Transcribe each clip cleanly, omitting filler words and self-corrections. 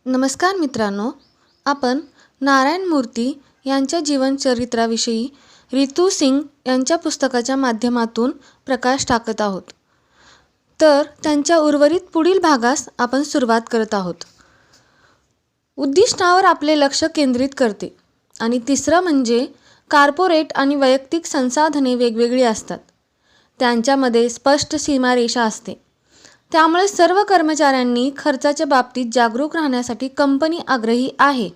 नमस्कार मित्रांनो, आपण नारायण मूर्ती यांच्या जीवनचरित्राविषयी रितू सिंग यांच्या पुस्तकाच्या माध्यमातून प्रकाश टाकत आहोत. तर त्यांच्या उर्वरित पुढील भागास आपण सुरुवात करत आहोत. उद्दिष्टावर आपले लक्ष केंद्रित करते. आणि तिसरं म्हणजे कॉर्पोरेट आणि वैयक्तिक संसाधने वेगवेगळी असतात. त्यांच्यामध्ये स्पष्ट सीमारेषा असते. त्यामुळे सर्व कर्मचाऱ्यांनी खर्चाच्या बाबतीत जागरूक राहण्यासाठी कंपनी आग्रही आहे.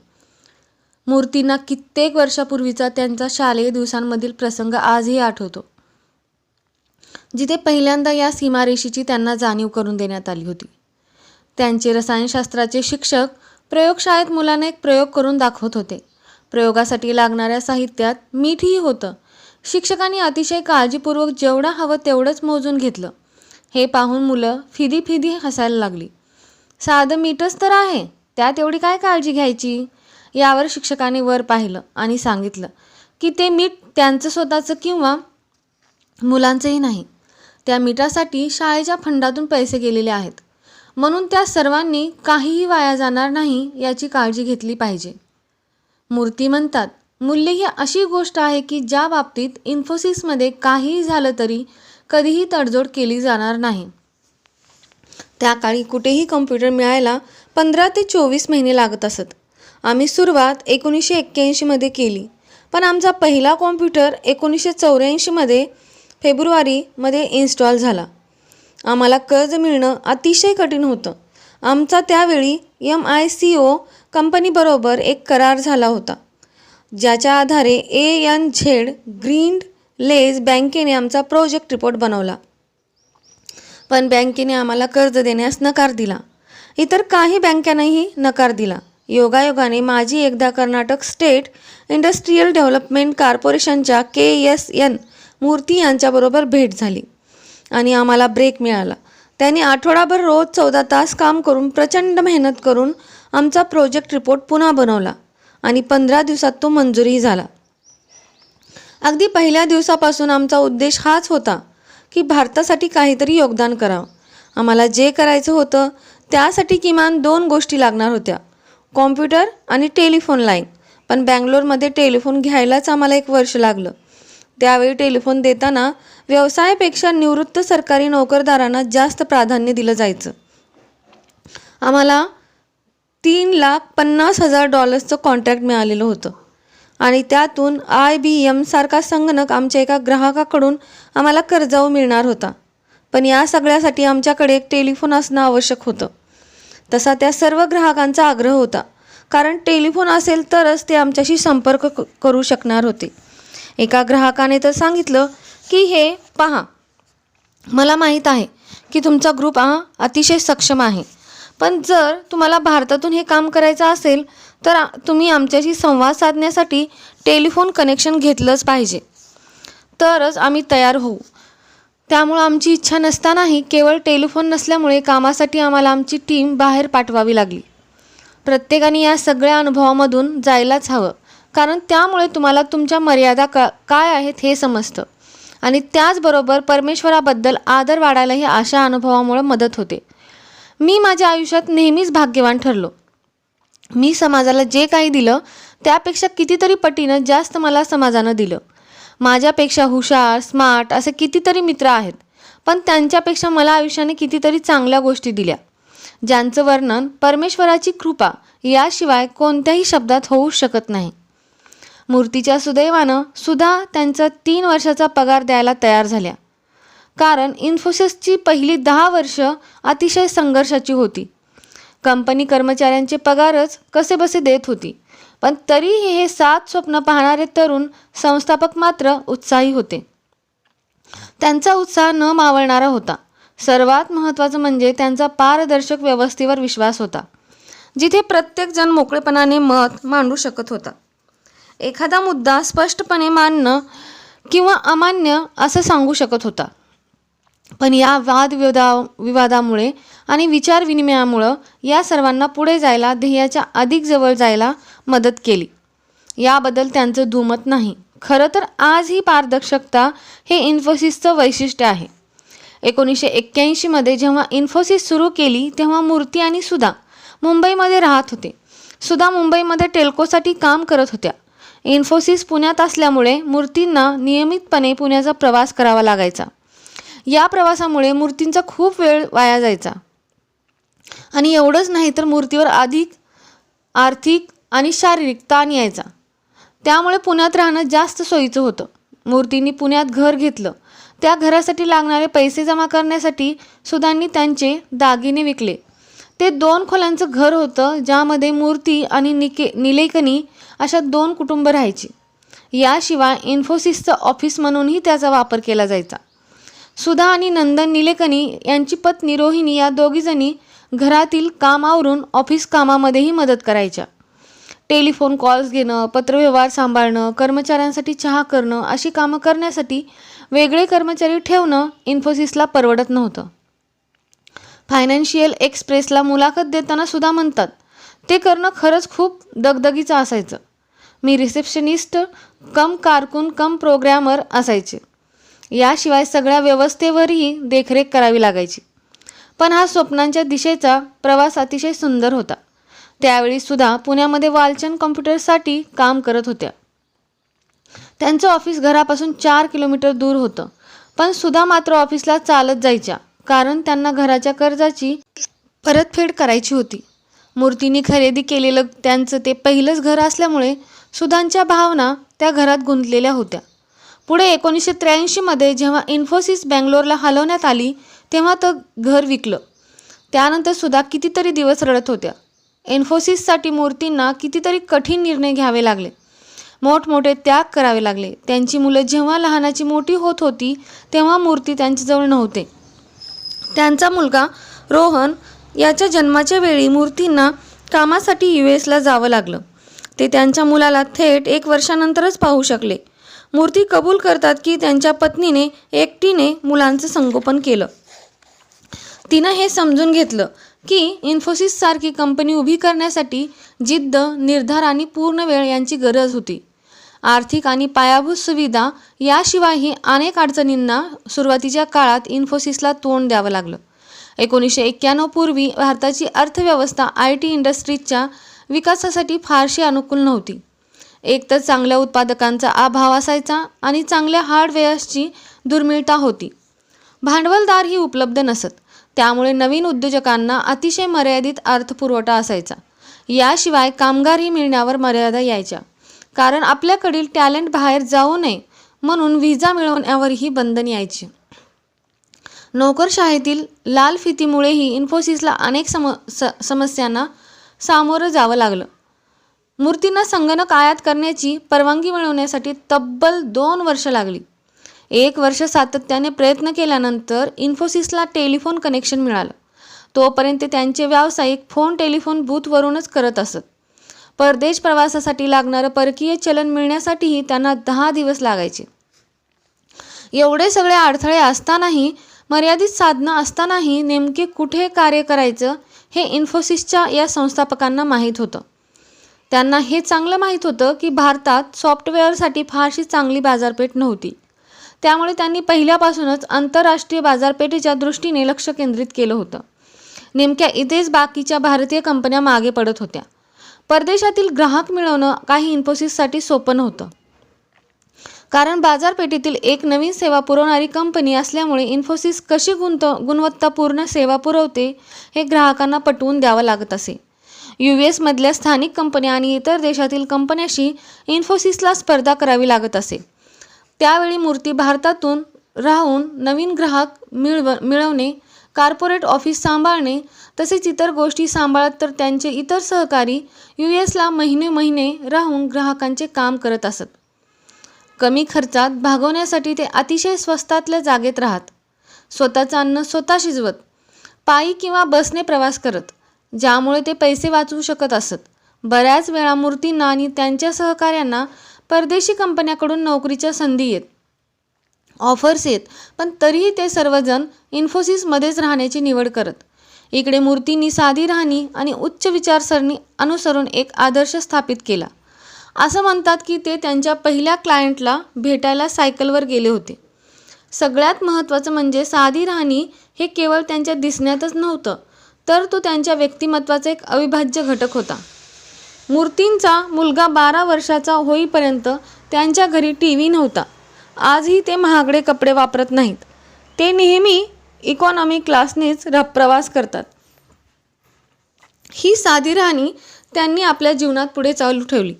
मूर्तींना कित्येक वर्षापूर्वीचा त्यांचा शालेय दिवसांमधील प्रसंग आजही आठवतो, जिथे पहिल्यांदा या सीमारेषेची त्यांना जाणीव करून देण्यात आली होती. त्यांचे रसायनशास्त्राचे शिक्षक प्रयोगशाळेत मुलांना एक प्रयोग करून दाखवत होते. प्रयोगासाठी लागणाऱ्या साहित्यात मीठही होतं. शिक्षकांनी अतिशय काळजीपूर्वक जेवढं हवं तेवढंच मोजून घेतलं. हे पाहून मुलं फिदी हसायला लागली. साधं मीठच तर आहे, त्यात एवढी काय काळजी घ्यायची. यावर शिक्षकाने वर पाहिलं आणि सांगितलं की ते मीठ त्यांचं स्वतःचं किंवा मुलांचंही नाही. त्या मीठासाठी शाळेच्या फंडातून पैसे गेलेले आहेत. म्हणून त्या सर्वांनी काहीही वाया जाणार नाही याची काळजी घेतली पाहिजे. मूर्ती म्हणतात, मूल्य ही अशी गोष्ट आहे की ज्या बाबतीत इन्फोसिसमध्ये काहीही झालं तरी कधीही तडजोड केली जाणार नाही. त्या काळी कुठेही कम्प्युटर मिळायला 15 ते 24 महिने लागत असत. आम्ही सुरुवात 1981 केली, पण आमचा पहिला कॉम्प्युटर 1984 फेब्रुवारीमध्ये इन्स्टॉल झाला. आम्हाला कर्ज मिळणं अतिशय कठीण होतं. आमचा त्यावेळी MICO कंपनीबरोबर एक करार झाला होता, ज्याच्या आधारे ANZ ग्रीन लेज बँकेने आमचा प्रोजेक्ट रिपोर्ट बनवला. पण बँकेने आम्हाला कर्ज देण्यास नकार दिला. इतर काही बँकांनीही नकार दिला. योगायोगाने माझी एकदा कर्नाटक स्टेट इंडस्ट्रियल डेव्हलपमेंट कॉर्पोरेशनच्या KSN मूर्ती यांच्याबरोबर भेट झाली आणि आम्हाला ब्रेक मिळाला. त्यांनी आठवडाभर रोज 14 तास काम करून प्रचंड मेहनत करून आमचा प्रोजेक्ट रिपोर्ट पुन्हा बनवला आणि 15 दिवसात तो मंजूरही झाला. अगदी पहिल्या दिवसापासून आमचा उद्देश हाच होता की भारतासाठी काहीतरी योगदान करावं. आम्हाला जे करायचं होतं त्यासाठी किमान 2 गोष्टी लागणार होत्या, कॉम्प्युटर आणि टेलिफोन लाईन. पण बँगलोरमध्ये टेलिफोन घ्यायलाच आम्हाला 1 वर्ष लागलं. त्यावेळी टेलिफोन देताना व्यवसायापेक्षा निवृत्त सरकारी नोकरदारांना जास्त प्राधान्य दिलं जायचं. आम्हाला $3,50,000 कॉन्ट्रॅक्ट मिळालेलं होतं आणि त्यातून IBM सारखा संगणक आमच्या एका ग्राहकाकडून आम्हाला कर्जावर मिळणार होता. पण या सगळ्यासाठी आमच्याकडे एक टेलिफोन असणं आवश्यक होतं. तसा त्या सर्व ग्राहकांचा आग्रह होता, कारण टेलिफोन असेल तरच ते आमच्याशी संपर्क करू शकणार होते. एका ग्राहकाने तर सांगितलं की हे पहा, मला माहीत आहे की तुमचा ग्रुप अतिशय सक्षम आहे, पण जर तुम्हाला भारतातून हे काम करायचं असेल तर तुम्ही आमच्याशी संवाद साधण्यासाठी टेलिफोन कनेक्शन घेतलंच पाहिजे, तरच आम्ही तयार होऊ. त्यामुळं आमची इच्छा नसतानाही केवळ टेलिफोन नसल्यामुळे कामासाठी आम्हाला आमची टीम बाहेर पाठवावी लागली. प्रत्येकाने या सगळ्या अनुभवामधून जायलाच हवं, कारण त्यामुळे तुम्हाला तुमच्या मर्यादा काय आहेत हे समजतं आणि त्याचबरोबर परमेश्वराबद्दल आदर वाढायलाही अशा अनुभवामुळे मदत होते. मी माझ्या आयुष्यात नेहमीच भाग्यवान ठरलो. मी समाजाला जे काही दिलं त्यापेक्षा कितीतरी पटीनं जास्त मला समाजानं दिलं. माझ्यापेक्षा हुशार, स्मार्ट असे कितीतरी मित्र आहेत, पण त्यांच्यापेक्षा मला आयुष्याने कितीतरी चांगल्या गोष्टी दिल्या, ज्यांचं वर्णन परमेश्वराची कृपा याशिवाय कोणत्याही शब्दात होऊ शकत नाही. मूर्तीच्या सुदैवानं सुद्धा त्यांचा 3 वर्षाचा पगार द्यायला तयार झाल्या, कारण इन्फोसिसची पहिली 10 वर्ष अतिशय संघर्षाची होती. कंपनी कर्मचाऱ्यांचे पगारच कसेबसे देत होती, पण तरीही हे 7 स्वप्न पाहणारे तरुण संस्थापक मात्र उत्साही होते. त्यांचा उत्साह न मावळणारा होता. सर्वात महत्त्वाचं म्हणजे त्यांचा पारदर्शक व्यवस्थेवर विश्वास होता, जिथे प्रत्येकजण मोकळेपणाने मत मांडू शकत होता. एखादा मुद्दा स्पष्टपणे मान्य किंवा अमान्य असं सांगू शकत होता. पण या वादविवादामुळे आणि विचारविनिमयामुळं या सर्वांना पुढे जायला, ध्येयाच्या अधिक जवळ जायला मदत केली. याबद्दल त्यांचं दुमत नाही. खरं तर आज ही पारदर्शकता हे इन्फोसिसचं वैशिष्ट्य आहे. 1981 जेव्हा इन्फोसिस सुरू केली तेव्हा मूर्ती आणि सुधा मुंबईमध्ये राहत होते. सुधा मुंबईमध्ये टेल्कोसाठी काम करत होत्या. इन्फोसिस पुण्यात असल्यामुळे मूर्तींना नियमितपणे पुण्याचा प्रवास करावा लागायचा. या प्रवासामुळे मूर्तींचा खूप वेळ वाया जायचा आणि एवढंच नाही तर मूर्तीवर अधिक आर्थिक आणि शारीरिक ताण यायचा. त्यामुळे पुण्यात राहणं जास्त सोयीचं होतं. मूर्तींनी पुण्यात घर घेतलं. त्या घरासाठी लागणारे पैसे जमा करण्यासाठी सुधांनी त्यांचे दागिने विकले. ते 2 खोल्यांचं घर होतं, ज्यामध्ये मूर्ती आणि निलेकनी अशा 2 कुटुंब राहायची. याशिवाय इन्फोसिसचं ऑफिस म्हणूनही त्याचा वापर केला जायचा. सुधा आणि नंदन निलेकनी यांची पत्नी रोहिणी या दोघीजणी घरातील काम आवरून ऑफिस कामामध्येही मदत करायच्या. टेलिफोन कॉल्स घेणं, पत्रव्यवहार सांभाळणं, कर्मचाऱ्यांसाठी चहा करणं अशी कामं करण्यासाठी वेगळे कर्मचारी ठेवणं इन्फोसिसला परवडत नव्हतं. फायनान्शियल एक्सप्रेसला मुलाखत देताना सुद्धा म्हणतात, ते करणं खरंच खूप दगदगीचं असायचं. मी रिसेप्शनिस्ट कम कारकून कम प्रोग्रॅमर असायचे. याशिवाय सगळ्या व्यवस्थेवरही देखरेख करावी लागायची. पण हा स्वप्नांच्या दिशेचा प्रवास अतिशय सुंदर होता. त्यावेळी सुद्धा पुण्यामध्ये वालचंद कॉम्प्युटर्ससाठी काम करत होत्या. त्यांचं ऑफिस घरापासून 4 किलोमीटर दूर होतं. पण सुधा मात्र ऑफिसला चालत जायच्या, कारण त्यांना घराच्या कर्जाची परतफेड करायची होती. मूर्तींनी खरेदी केलेलं त्यांचं ते पहिलंच घर असल्यामुळे सुधांच्या भावना त्या घरात गुंतलेल्या होत्या. पुढे 1983मध्ये जेव्हा इन्फोसिस बँगलोरला हलवण्यात आली तेव्हा तर घर विकलं. त्यानंतर सुद्धा कितीतरी दिवस रडत होत्या. इन्फोसिससाठी मूर्तींना कितीतरी कठीण निर्णय घ्यावे लागले, मोठमोठे त्याग करावे लागले. त्यांची मुलं जेव्हा लहानाची मोठी होत होती तेव्हा मूर्ती त्यांच्याजवळ नव्हते. त्यांचा मुलगा रोहन याच्या जन्माच्या वेळी मूर्तींना कामासाठी US जावं लागलं. ते त्यांच्या मुलाला थेट 1 वर्षानंतरच पाहू शकले. मूर्ती कबूल करतात की त्यांच्या पत्नीने एकटीने मुलांचं संगोपन केलं. तिनं हे समजून घेतलं की इन्फोसिससारखी कंपनी उभी करण्यासाठी जिद्द, निर्धार आणि पूर्ण वेळ यांची गरज होती. आर्थिक आणि पायाभूत सुविधा याशिवायही अनेक अडचणींना सुरुवातीच्या काळात इन्फोसिसला तोंड द्यावं लागलं. 1991 पूर्वी भारताची अर्थव्यवस्था IT इंडस्ट्रीजच्या विकासासाठी फारशी अनुकूल नव्हती. एकतर चांगल्या उत्पादकांचा अभाव असायचा आणि चांगल्या हार्डवेअर्सची दुर्मिळता होती. भांडवलदारही उपलब्ध नसत. त्यामुळे नवीन उद्योजकांना अतिशय मर्यादित अर्थपुरवठा असायचा. याशिवाय कामगारही मिळण्यावर मर्यादा यायच्या, कारण आपल्याकडील टॅलेंट बाहेर जाऊ नये म्हणून व्हिसा मिळवण्यावरही बंधन यायचे. नोकरशाहीतील लालफितीमुळेही इन्फोसिसला अनेक समस्यांना सामोरं जावं लागलं. मूर्तींना संगणक आयात करण्याची परवानगी मिळवण्यासाठी तब्बल 2 वर्ष लागली. 1 वर्ष सातत्याने प्रयत्न केल्यानंतर इन्फोसिसला टेलिफोन कनेक्शन मिळालं. तोपर्यंत त्यांचे व्यावसायिक फोन टेलिफोन बूथवरूनच करत असत. परदेश प्रवासासाठी लागणारं परकीय चलन मिळण्यासाठीही त्यांना 10 दिवस लागायचे. एवढे सगळे अडथळे असतानाही, मर्यादित साधनं असतानाही नेमके कुठे कार्य करायचं हे इन्फोसिसच्या या संस्थापकांना माहीत होतं. त्यांना हे चांगलं माहीत होतं की भारतात सॉफ्टवेअरसाठी फारशी चांगली बाजारपेठ नव्हती. त्यामुळे त्यांनी पहिल्यापासूनच आंतरराष्ट्रीय बाजारपेठेच्या दृष्टीने लक्ष केंद्रित केलं होतं. नेमक्या इथेच बाकीच्या भारतीय कंपन्या मागे पडत होत्या. परदेशातील ग्राहक मिळवणं काही इन्फोसिससाठी सोपं नव्हतं, कारण बाजारपेठेतील एक नवीन सेवा पुरवणारी कंपनी असल्यामुळे इन्फोसिस कशी गुणवत्तापूर्ण सेवा पुरवते हे ग्राहकांना पटवून द्यावं लागत असे. US मधल्या स्थानिक कंपन्या आणि इतर देशातील कंपन्याशी इन्फोसिसला स्पर्धा करावी लागत असे. त्यावेळी मूर्ती भारतातून राहून नवीन ग्राहक मिळवणे, कॉर्पोरेट ऑफिस सांभाळणे तसेच इतर गोष्टी सांभाळत तर त्यांचे इतर सहकारी US महिने राहून ग्राहकांचे काम करत असत. कमी खर्चात भागवण्यासाठी ते अतिशय स्वस्तातल्या जागेत राहत, स्वतःचं अन्न स्वतः शिजवत, पायी किंवा बसने प्रवास करत, ज्यामुळे ते पैसे वाचवू शकत असत. बऱ्याच वेळा मूर्तींना आणि त्यांच्या सहकाऱ्यांना परदेशी कंपन्याकडून नोकरीच्या संधी येत, ऑफर्स येत, पण तरीही ते सर्वजण इन्फोसिसमध्येच राहण्याची निवड करत. इकडे मूर्तींनी साधी राहणी आणि उच्च विचारसरणी अनुसरून एक आदर्श स्थापित केला. असं म्हणतात की ते त्यांच्या पहिल्या क्लायंटला भेटायला सायकलवर गेले होते. सगळ्यात महत्त्वाचं म्हणजे साधी राहणी हे केवळ त्यांच्या दिसण्यातच नव्हतं, तर तो त्यांच्या व्यक्तिमत्वाचा एक अविभाज्य घटक होता. मूर्तींचा मुलगा 12 वर्षाचा होईपर्यंत त्यांच्या घरी TV नव्हता. आजही ते महागडे कपडे वापरत नाहीत. ते नेहमी इकॉनॉमी क्लासनेच प्रवास करतात. ही साधी राहणी त्यांनी आपल्या जीवनात पुढे चालू ठेवली.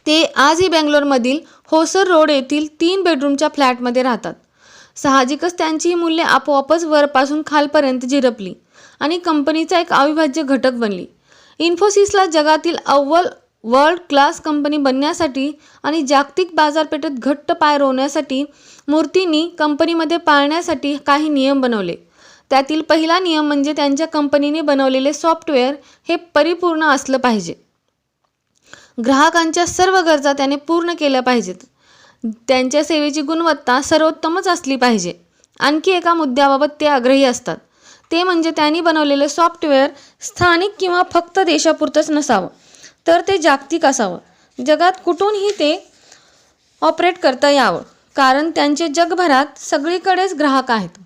ते आजही बेंगलोरमधील होसर रोड येथील 3 बेडरूमच्या फ्लॅटमध्ये राहतात. साहजिकच त्यांची ही मूल्ये आपोआपच वरपासून खालपर्यंत झिरपली आणि कंपनीचा एक अविभाज्य घटक बनली. इन्फोसिसला जगातील अव्वल वर्ल्ड क्लास कंपनी बनण्यासाठी आणि जागतिक बाजारपेठेत घट्ट पाय रोवण्यासाठी मूर्तींनी कंपनीमध्ये पाळण्यासाठी काही नियम बनवले. त्यातील पहिला नियम म्हणजे त्यांच्या कंपनीने बनवलेले सॉफ्टवेअर हे परिपूर्ण असलं पाहिजे. ग्राहकांच्या सर्व गरजा त्याने पूर्ण केल्या पाहिजेत. त्यांच्या सेवेची गुणवत्ता सर्वोत्तमच असली पाहिजे. आणखी एका मुद्द्याबाबत ते आग्रही असतात. ते म्हणजे त्यांनी बनवलेले सॉफ्टवेअर स्थानिक किंवा फक्त देशापुरतंच नसावं, तर ते जागतिक असावं. जगात कुठूनही ते ऑपरेट करता यावं, कारण त्यांचे जगभरात सगळीकडेच ग्राहक आहेत.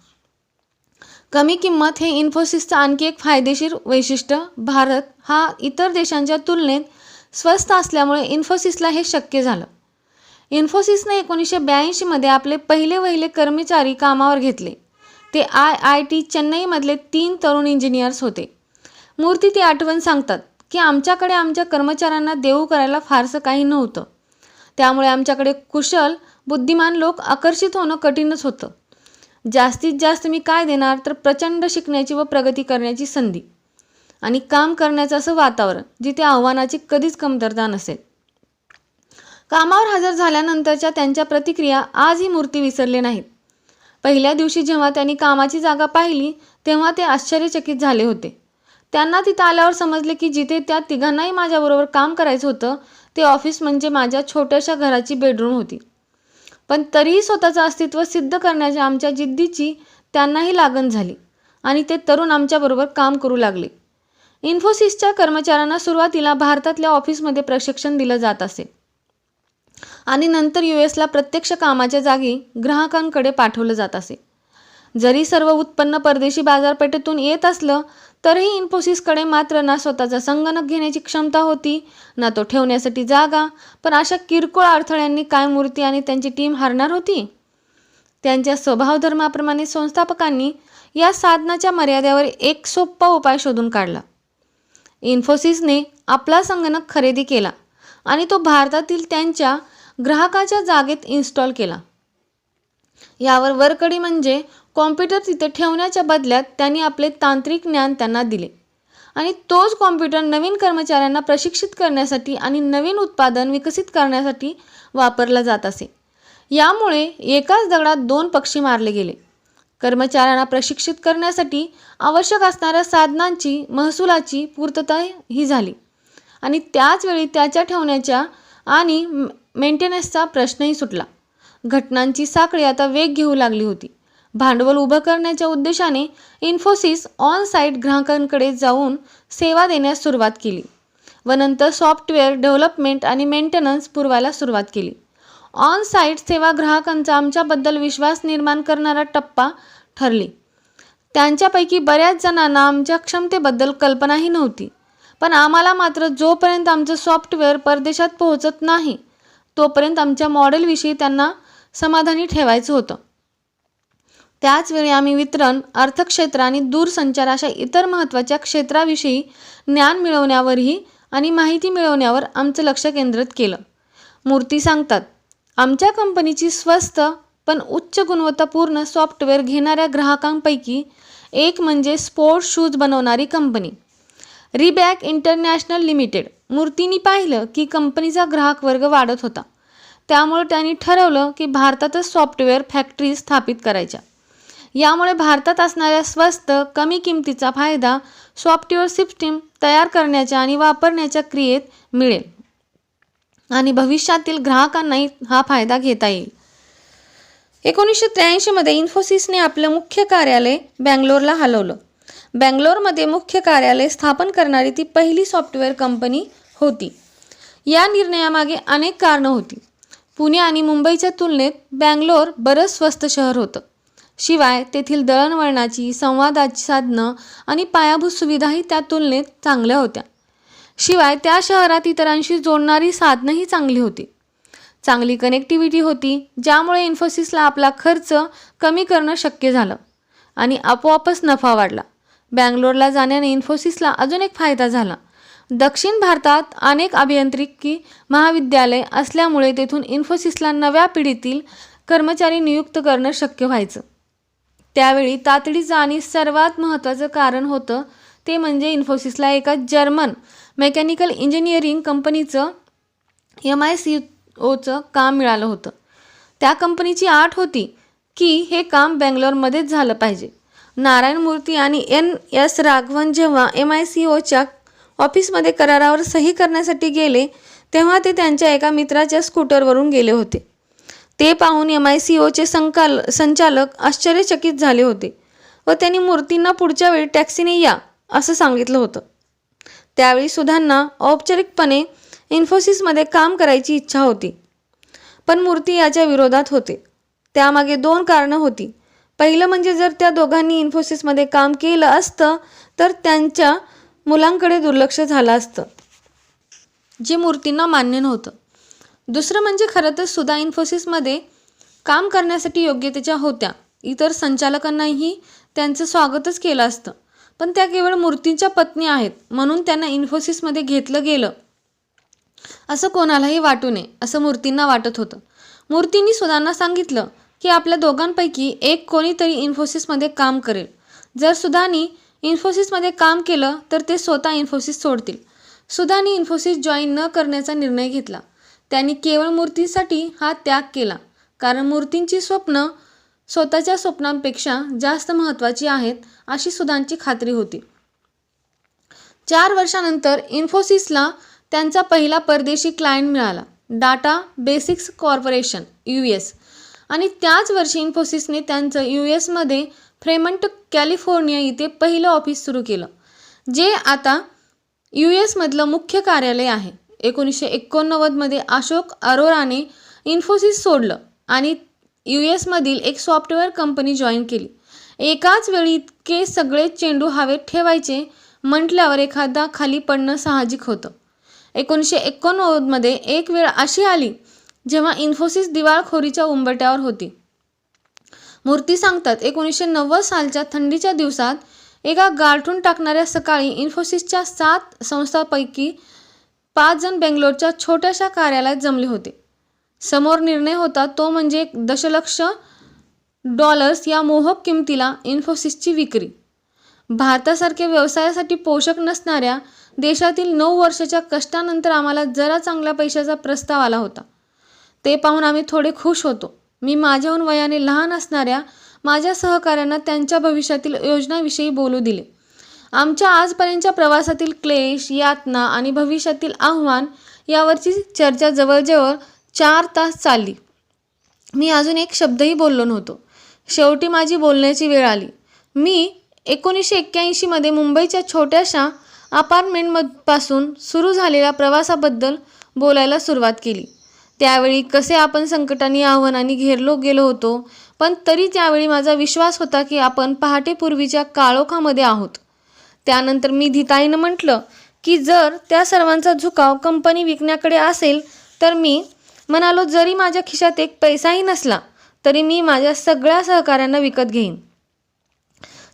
कमी किंमत हे इन्फोसिसचं आणखी एक फायदेशीर वैशिष्ट्य. भारत हा इतर देशांच्या तुलनेत स्वस्त असल्यामुळे इन्फोसिसला हे शक्य झालं. इन्फोसिसने 1982 आपले पहिले कर्मचारी कामावर घेतले. ते IIT चेन्नईमधले 3 तरुण इंजिनियर्स होते. मूर्ती ती आठवण सांगतात की आमच्याकडे आमच्या कर्मचाऱ्यांना देऊ करायला फारसं काही नव्हतं. त्यामुळे आमच्याकडे कुशल, बुद्धिमान लोक आकर्षित होणं कठीणच होतं. जास्तीत जास्त मी काय देणार तर प्रचंड शिकण्याची व प्रगती करण्याची संधी आणि काम करण्याचं असं वातावरण जिथे आव्हानाची कधीच कमतरता नसेल. कामावर हजर झाल्यानंतरच्या त्यांच्या प्रतिक्रिया आजही मूर्ती विसरले नाहीत. पहिल्या दिवशी जेव्हा त्यांनी कामाची जागा पाहिली तेव्हा ते आश्चर्यचकित झाले होते. त्यांना तिथं आल्यावर समजले की जिथे त्या तिघांनाही माझ्याबरोबर काम करायचं होतं ते ऑफिस म्हणजे माझ्या छोट्याशा घराची बेडरूम होती. पण तरीही स्वतःचं अस्तित्व सिद्ध करण्याच्या आमच्या जिद्दीची त्यांनाही लागण झाली आणि ते तरुण आमच्याबरोबर काम करू लागले. इन्फोसिसच्या कर्मचाऱ्यांना सुरुवातीला भारतातल्या ऑफिसमध्ये प्रशिक्षण दिलं जात असे आणि नंतर US ला प्रत्यक्ष कामाच्या जागी ग्राहकांकडे पाठवलं जात असे. जरी सर्व उत्पन्न परदेशी बाजारपेठेतून येत असलं तरीही इन्फोसिसकडे मात्र ना स्वतःचा संगणक घेण्याची क्षमता होती, ना तो ठेवण्यासाठी जागा. पण अशा किरकोळ अडथळ्यांनी काय मूर्ती आणि त्यांची टीम हारणार होती? त्यांच्या स्वभावधर्माप्रमाणे संस्थापकांनी या साधनाच्या मर्यादेवर एक सोपा उपाय शोधून काढला. इन्फोसिसने आपला संगणक खरेदी केला आणि तो भारतातील त्यांच्या ग्राहकाच्या जागेत इन्स्टॉल केला. यावर वरकडी म्हणजे कॉम्प्युटर तिथे ठेवण्याच्या बदल्यात त्यांनी आपले तांत्रिक ज्ञान त्यांना दिले आणि तोच कॉम्प्युटर नवीन कर्मचाऱ्यांना प्रशिक्षित करण्यासाठी आणि नवीन उत्पादन विकसित करण्यासाठी वापरला जात असे. यामुळे एकाच दगडात 2 पक्षी मारले गेले. कर्मचाऱ्यांना प्रशिक्षित करण्यासाठी आवश्यक असणाऱ्या साधनांची, महसुलाची पूर्तता ही झाली आणि त्याचवेळी त्याच्या ठेवण्याच्या आणि मेंटेनन्सचा प्रश्नही सुटला. घटनांची साखळी आता वेग घेऊ लागली होती. भांडवल उभं करण्याच्या उद्देशाने इन्फोसिस ऑन साईट ग्राहकांकडे जाऊन सेवा देण्यास सुरुवात केली व नंतर सॉफ्टवेअर डेव्हलपमेंट आणि मेंटेनन्स पुरवायला सुरुवात केली. ऑन साईट सेवा ग्राहकांचा आमच्याबद्दल विश्वास निर्माण करणारा टप्पा ठरली. त्यांच्यापैकी बऱ्याच जणांना आमच्या क्षमतेबद्दल कल्पनाही नव्हती. पण आम्हाला मात्र जोपर्यंत आमचं सॉफ्टवेअर परदेशात पोहोचत नाही तोपर्यंत आमच्या मॉडेलविषयी त्यांना समाधानी ठेवायचं होतं. त्याचवेळी आम्ही वितरण, अर्थक्षेत्र आणि दूरसंचार अशा इतर महत्त्वाच्या क्षेत्राविषयी ज्ञान मिळवण्यावरही आणि माहिती मिळवण्यावर आमचं लक्ष केंद्रित केलं. मूर्ती सांगतात, आमच्या कंपनीची स्वस्त पण उच्च गुणवत्तापूर्ण सॉफ्टवेअर घेणाऱ्या ग्राहकांपैकी एक म्हणजे स्पोर्ट्स शूज बनवणारी कंपनी रिबॅक इंटरनॅशनल लिमिटेड. मूर्तींनी पाहिलं की कंपनीचा ग्राहक वर्ग वाढत होता. त्यामुळे त्यांनी ठरवलं की भारतातच सॉफ्टवेअर फॅक्टरी स्थापित करायच्या. यामुळे भारतात असणाऱ्या स्वस्त, कमी किमतीचा फायदा सॉफ्टवेअर सिस्टीम तयार करण्याच्या आणि वापरण्याच्या क्रियेत मिळेल आणि भविष्यातील ग्राहकांनाही हा फायदा घेता येईल. 1983 इन्फोसिसने आपलं मुख्य कार्यालय बँगलोरला हलवलं. बँगलोरमध्ये मुख्य कार्यालय स्थापन करणारी ती पहिली सॉफ्टवेअर कंपनी होती. या निर्णयामागे अनेक कारणं होती. पुणे आणि मुंबईच्या तुलनेत बँगलोर बरंच स्वस्त शहर होतं. शिवाय तेथील दळणवळणाची, संवादाची साधनं आणि पायाभूत सुविधाही त्या तुलनेत चांगल्या होत्या. शिवाय त्या शहरात इतरांशी जोडणारी साधनंही चांगली होती. चांगली कनेक्टिव्हिटी होती, ज्यामुळे इन्फोसिसला आपला खर्च कमी करणं शक्य झालं आणि आपोआपच नफा वाढला. बँगलोरला जाण्याने इन्फोसिसला अजून एक फायदा झाला. दक्षिण भारतात अनेक अभियांत्रिकी महाविद्यालय असल्यामुळे तेथून इन्फोसिसला नव्या पिढीतील कर्मचारी नियुक्त करणं शक्य व्हायचं. त्यावेळी तातडीचं आणि सर्वात महत्त्वाचं कारण होतं ते म्हणजे इन्फोसिसला एका जर्मन मेकॅनिकल इंजिनिअरिंग कंपनीचं MICOचं काम मिळालं होतं. त्या कंपनीची आट होती की हे काम बँगलोरमध्येच झालं पाहिजे. नारायण मूर्ती आणि NS राघवन जेव्हा MICOच्या ऑफिसमध्ये करारावर सही करण्यासाठी गेले तेव्हा ते त्यांच्या एका मित्राच्या स्कूटरवरून गेले होते. ते पाहून MICOचे संचालक आश्चर्यचकित झाले होते व त्यांनी मूर्तींना पुढच्या वेळी टॅक्सीने या असं सांगितलं होतं. त्यावेळी सुधांना औपचारिकपणे इन्फोसिसमध्ये काम करायची इच्छा होती, पण मूर्ती याच्या विरोधात होते. त्यामागे 2 कारणं होती. पहिलं म्हणजे जर त्या दोघांनी इन्फोसिसमध्ये काम केलं असतं तर त्यांच्या मुलांकडे दुर्लक्ष झालं असतं, जे मूर्तींना मान्य नव्हतं. दुसरं म्हणजे खरं तर सुधा इन्फोसिसमध्ये काम करण्यासाठी योग्यतेच्या होत्या. इतर संचालकांनाही त्यांचं स्वागतच केलं असतं, पण त्या केवळ मूर्तींच्या पत्नी आहेत म्हणून त्यांना इन्फोसिसमध्ये घेतलं गेलं असं कोणालाही वाटू नये असं मूर्तींना वाटत होतं. मूर्तींनी सुधांना सांगितलं की आपल्या दोघांपैकी एक कोणीतरी इन्फोसिसमध्ये काम करेल. जर सुधानी इन्फोसिसमध्ये काम केलं तर ते स्वतः इन्फोसिस सोडतील. सुधानी इन्फोसिस जॉईन न करण्याचा निर्णय घेतला. त्यांनी केवळ मूर्तींसाठी हा त्याग केला, कारण मूर्तींची स्वप्न स्वतःच्या स्वप्नांपेक्षा जास्त महत्त्वाची आहेत अशी सुधांची खात्री होती. 4 वर्षानंतर इन्फोसिसला त्यांचा पहिला परदेशी क्लायंट मिळाला, डाटा बेसिक्स कॉर्पोरेशन US. आणि त्याच वर्षी इन्फोसिसने त्यांचं USमध्ये फ्रेमंट कॅलिफोर्निया इथे पहिलं ऑफिस सुरू केलं, जे आता USमधलं मुख्य कार्यालय आहे. 1989मध्ये अशोक अरोराने इन्फोसिस सोडलं आणि USमधील एक सॉफ्टवेअर कंपनी जॉईन केली. एकाच वेळी इतके सगळे चेंडू हवेत ठेवायचे म्हटल्यावर एखादा खाली पडणं साहजिक होतं. 1989मध्ये एक वेळ अशी आली जेव्हा इन्फोसिस दिवाळखोरीच्या उंबरठ्यावर होती. मूर्ती सांगतात, 1990 सालच्या थंडीच्या दिवसात एका गारठून टाकणाऱ्या सकाळी इन्फोसिसच्या 7 संस्थांपैकी 5 जण बेंगलोरच्या छोट्याशा कार्यालयात जमले होते. समोर निर्णय होता तो म्हणजे $1 दशलक्ष या मोहक किमतीला इन्फोसिसची विक्री. भारतासारख्या व्यवसायासाठी पोषक नसणाऱ्या देशातील 9 वर्षाच्या कष्टानंतर आम्हाला जरा चांगल्या पैशाचा प्रस्ताव आला होता. ते पाहून आम्ही थोडे खुश होतो. मी माझ्याहून वयाने लहान असणाऱ्या माझ्या सहकाऱ्यांना त्यांच्या भविष्यातील योजनांविषयी बोलू दिले. आमच्या आजपर्यंतच्या प्रवासातील क्लेश, यातना आणि भविष्यातील आव्हान यावरची चर्चा जवळजवळ 4 तास चालली. मी अजून एक शब्दही बोललो नव्हतो. शेवटी माझी बोलण्याची वेळ आली. मी 1981मध्ये मुंबईच्या छोट्याशा अपार्टमेंटपासून सुरू झालेल्या प्रवासाबद्दल बोलायला सुरुवात केली. त्यावेळी कसे आपण संकटांनी, आव्हानांनी घेरलो गेलो होतो, पण तरी त्यावेळी माझा विश्वास होता की आपण पहाटेपूर्वीच्या काळोखामध्ये आहोत. त्यानंतर मी धिटाईनं म्हटलं की जर त्या सर्वांचा झुकाव कंपनी विकण्याकडे असेल तर मी म्हणालो, जरी माझ्या खिशात एक पैसाही नसला तरी मी माझ्या सगळ्या सहकाऱ्यांना विकत घेईन.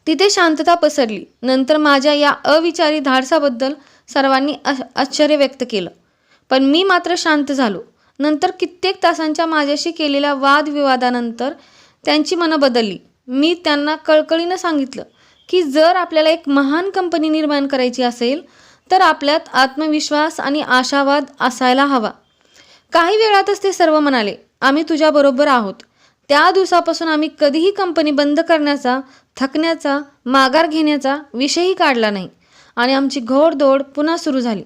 तिथे शांतता पसरली. नंतर माझ्या या अविचारी धाडसाबद्दल सर्वांनी आश्चर्य व्यक्त केलं, पण मी मात्र शांत झालो. नंतर कित्येक तासांच्या माझ्याशी केलेल्या वादविवादानंतर त्यांची मनं बदलली. मी त्यांना कळकळीनं सांगितलं की जर आपल्याला एक महान कंपनी निर्माण करायची असेल तर आपल्यात आत्मविश्वास आणि आशावाद असायला हवा. काही वेळातच ते सर्व म्हणाले, आम्ही तुझ्याबरोबर आहोत. त्या दिवसापासून आम्ही कधीही कंपनी बंद करण्याचा, थकण्याचा, माघार घेण्याचा विषयही काढला नाही आणि आमची घोडदौड पुन्हा सुरू झाली.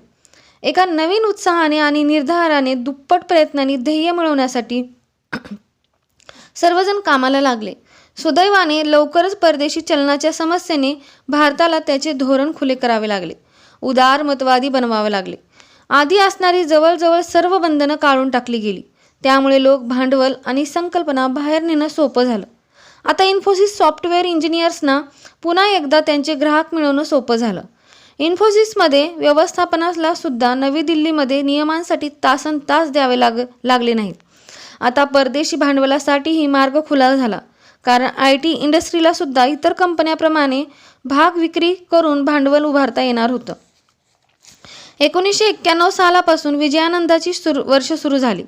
एका नवीन उत्साहाने आणि निर्धाराने, दुप्पट प्रयत्नांनी ध्येय मिळवण्यासाठी सर्वजण कामाला लागले. सुदैवाने लवकरच परदेशी चलनाच्या समस्येने भारताला त्याचे धोरण खुले करावे लागले. उदारमतवादी बनवावे लागले. आधी असणारी जवळजवळ सर्व बंधनं काढून टाकली गेली. त्यामुळे लोक, भांडवल आणि संकल्पना बाहेर नेणं सोपं झालं. आता इन्फोसिस सॉफ्टवेअर इंजिनियर्सना पुन्हा एकदा त्यांचे ग्राहक मिळवणं सोपं झालं. इन्फोसिसमध्ये व्यवस्थापनाला सुद्धा नवी दिल्लीमध्ये नियमांसाठी तासनतास द्यावे लागले नाहीत. आता परदेशी भांडवलासाठीही मार्ग खुला झाला, कारण IT इंडस्ट्रीला सुद्धा इतर कंपन्याप्रमाणे भाग विक्री करून भांडवल उभारता येणार होतं. 1991 सालापासून विजयानंदाची वर्ष सुरू झाली.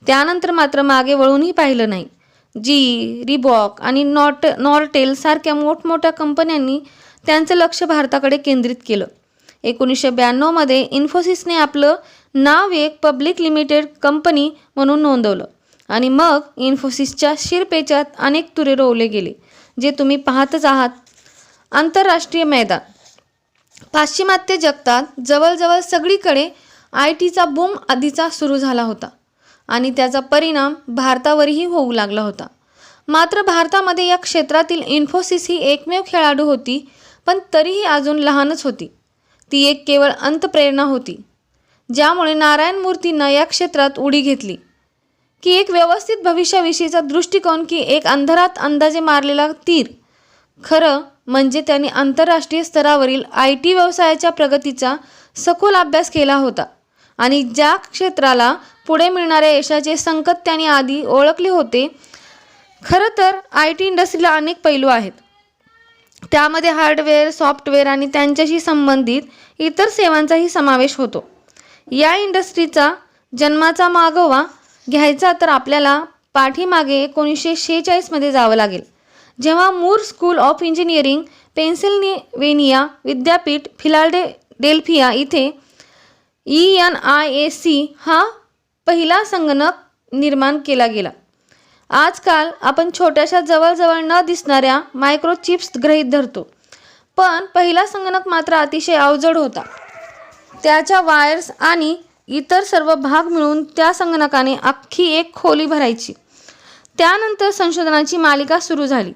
त्यानंतर मात्र मागे वळूनही पाहिलं नाही. GE, रिबॉक आणि नॉर्टेल सारख्या मोठमोठ्या कंपन्यांनी त्यांचं लक्ष भारताकडे केंद्रित केलं. 1992 मध्ये इन्फोसिसने आपलं नाव एक पब्लिक लिमिटेड कंपनी म्हणून नोंदवलं आणि मग इन्फोसिसच्या शिरपेचात अनेक तुरे रोवले गेले, जे तुम्ही पाहतच आहात. आंतरराष्ट्रीय मैदान. पाश्चिमात्य जगतात जवळजवळ सगळीकडे ITचा बूम आधीचा सुरू झाला होता आणि त्याचा परिणाम भारतावरही होऊ लागला होता. मात्र भारतामध्ये या क्षेत्रातील इन्फोसिस ही एकमेव खेळाडू होती, पण तरीही अजून लहानच होती. ती एक केवळ अंतप्रेरणा होती, ज्यामुळे नारायण मूर्तींना या क्षेत्रात उडी घेतली की एक व्यवस्थित भविष्याविषयीचा दृष्टिकोन, की एक अंधारात अंदाजे मारलेला तीर. खरं म्हणजे त्यांनी आंतरराष्ट्रीय स्तरावरील IT व्यवसायाच्या प्रगतीचा सखोल अभ्यास केला होता आणि ज्या क्षेत्राला पुढे मिळणाऱ्या यशाचे संकेत त्यांनी आधी ओळखले होते. खरं तर IT इंडस्ट्रीला अनेक पैलू आहेत. त्यामध्ये हार्डवेअर, सॉफ्टवेअर आणि त्यांच्याशी संबंधित इतर सेवांचाही समावेश होतो. या इंडस्ट्रीचा जन्माचा मागोवा घ्यायचा तर आपल्याला पाठीमागे 1946 मध्ये जावं लागेल, जेव्हा मूर स्कूल ऑफ इंजिनिअरिंग, पेन्सिल्व्हेनिया विद्यापीठ, फिलाडेल्फिया इथे ENIAC हा पहिला संगणक निर्माण केला गेला. आजकाल आपण छोट्याशा जवळजवळ न दिसणाऱ्या मायक्रोचिप्स गृहीत धरतो, पण पहिला संगणक मात्र अतिशय अवजड होता. त्याच्या वायर्स आणि इतर सर्व भाग मिळून त्या संगणकाने अख्खी एक खोली भरायची. त्यानंतर संशोधनाची मालिका सुरू झाली,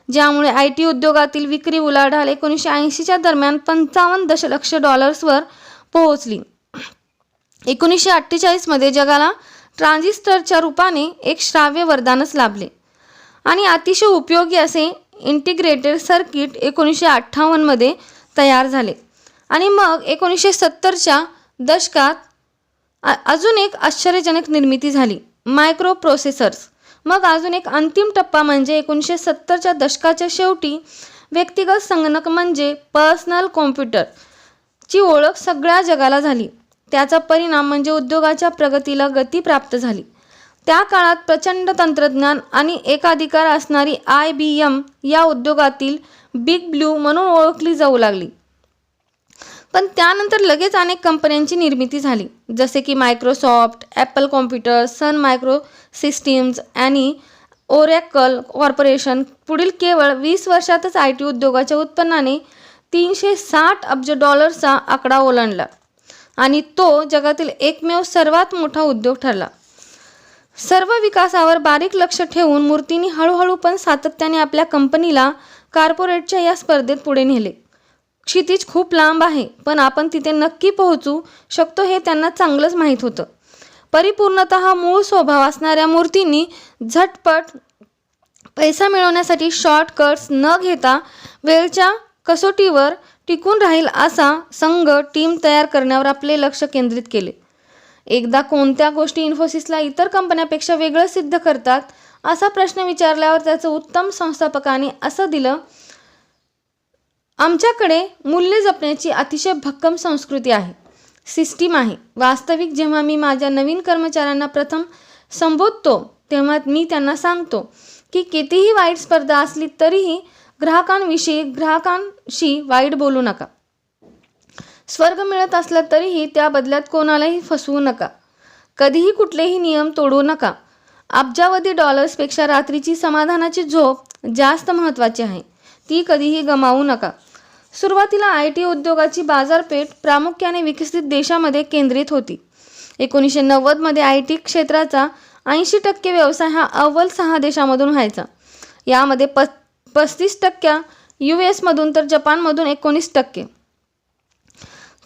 ज्यामुळे IT उद्योगातील विक्री उलाढाल 1980च्या दरम्यान $55 दशलक्ष वर पोहोचली. 1948 मध्ये जगाला ट्रान्झिस्टरच्या रूपाने एक श्राव्य वरदानच लाभले आणि अतिशय उपयोगी असे इंटिग्रेटेड सर्किट 1958 मध्ये तयार झाले. आणि मग 1970च्या दशकात अजून एक आश्चर्यजनक निर्मिती झाली, मायक्रो प्रोसेसर्स. मग अजून एक अंतिम टप्पा म्हणजे 1970च्या दशकाच्या शेवटी व्यक्तिगत संगणक म्हणजे पर्सनल कॉम्प्युटर ची ओळख सगळ्या जगाला झाली. त्याचा परिणाम म्हणजे उद्योगाच्या प्रगतीला गती प्राप्त झाली. त्या काळात प्रचंड तंत्रज्ञान आणि एकाधिकार असणारी IBM या उद्योगातील बिग ब्लू म्हणून ओळखली जाऊ लागली. पण त्यानंतर लगेच अनेक कंपन्यांची निर्मिती झाली, जसे की मायक्रोसॉफ्ट, ॲपल कॉम्प्युटर, सन मायक्रो सिस्टीम्स आणि ओरॅकल कॉर्पोरेशन. पुढील केवळ 20 वर्षातच IT उद्योगाच्या उत्पन्नाने $360 अब्ज आकडा ओलांडला आणि तो जगातील एकमेव सर्वात मोठा उद्योग ठरला. सर्व विकासावर बारीक लक्ष ठेवून मूर्तींनी हळूहळू पण सातत्याने आपल्या कंपनीला कॉर्पोरेटच्या या स्पर्धेत पुढे नेले. क्षितिज खूप लांब आहे, पण आपण तिथे नक्की पोहोचू शकतो हे त्यांना चांगलंच माहीत होतं. परिपूर्णतः मूळ स्वभाव असणाऱ्या मूर्तींनी झटपट पैसा मिळवण्यासाठी शॉर्टकट्स न घेता वेळच्या कसोटीवर टिकून राहील असा संघ टीम तयार करण्यावर आपले लक्ष केंद्रित केले. एकदा कोणत्या गोष्टी इन्फोसिसला इतर कंपन्यांपेक्षा वेगळं सिद्ध करतात असा प्रश्न विचारल्यावर त्याचं उत्तम संस्थापकाने असं दिलं, आमच्याकडे मूल्य जपण्याची अतिशय भक्कम संस्कृती आहे, सिस्टीम आहे. वास्तविक जेव्हा मी माझ्या नवीन कर्मचाऱ्यांना प्रथम संबोधतो तेव्हा मी त्यांना सांगतो की कितीही वाईट स्पर्धा असली तरीही ग्राहकांशी वाईट बोलू नका. स्वर्ग मिळत असला तरीही त्या बदल्यात कोणालाही फसवू नका. कधीही कुठलेही नियम तोडू नका. अब्जावधी डॉलर्सपेक्षा रात्रीची समाधानाची झोप जास्त महत्त्वाची आहे, ती कधीही गमावू नका. सुरुवातीला IT उद्योगाची बाजारपेठ प्रामुख्याने विकसित देशांमध्ये केंद्रित होती. 1990 मध्ये IT क्षेत्राचा 80% व्यवसाय हा अव्वल 6 देशांमधून व्हायचा. यामध्ये 35% US मधून तर जपानमधून 19%.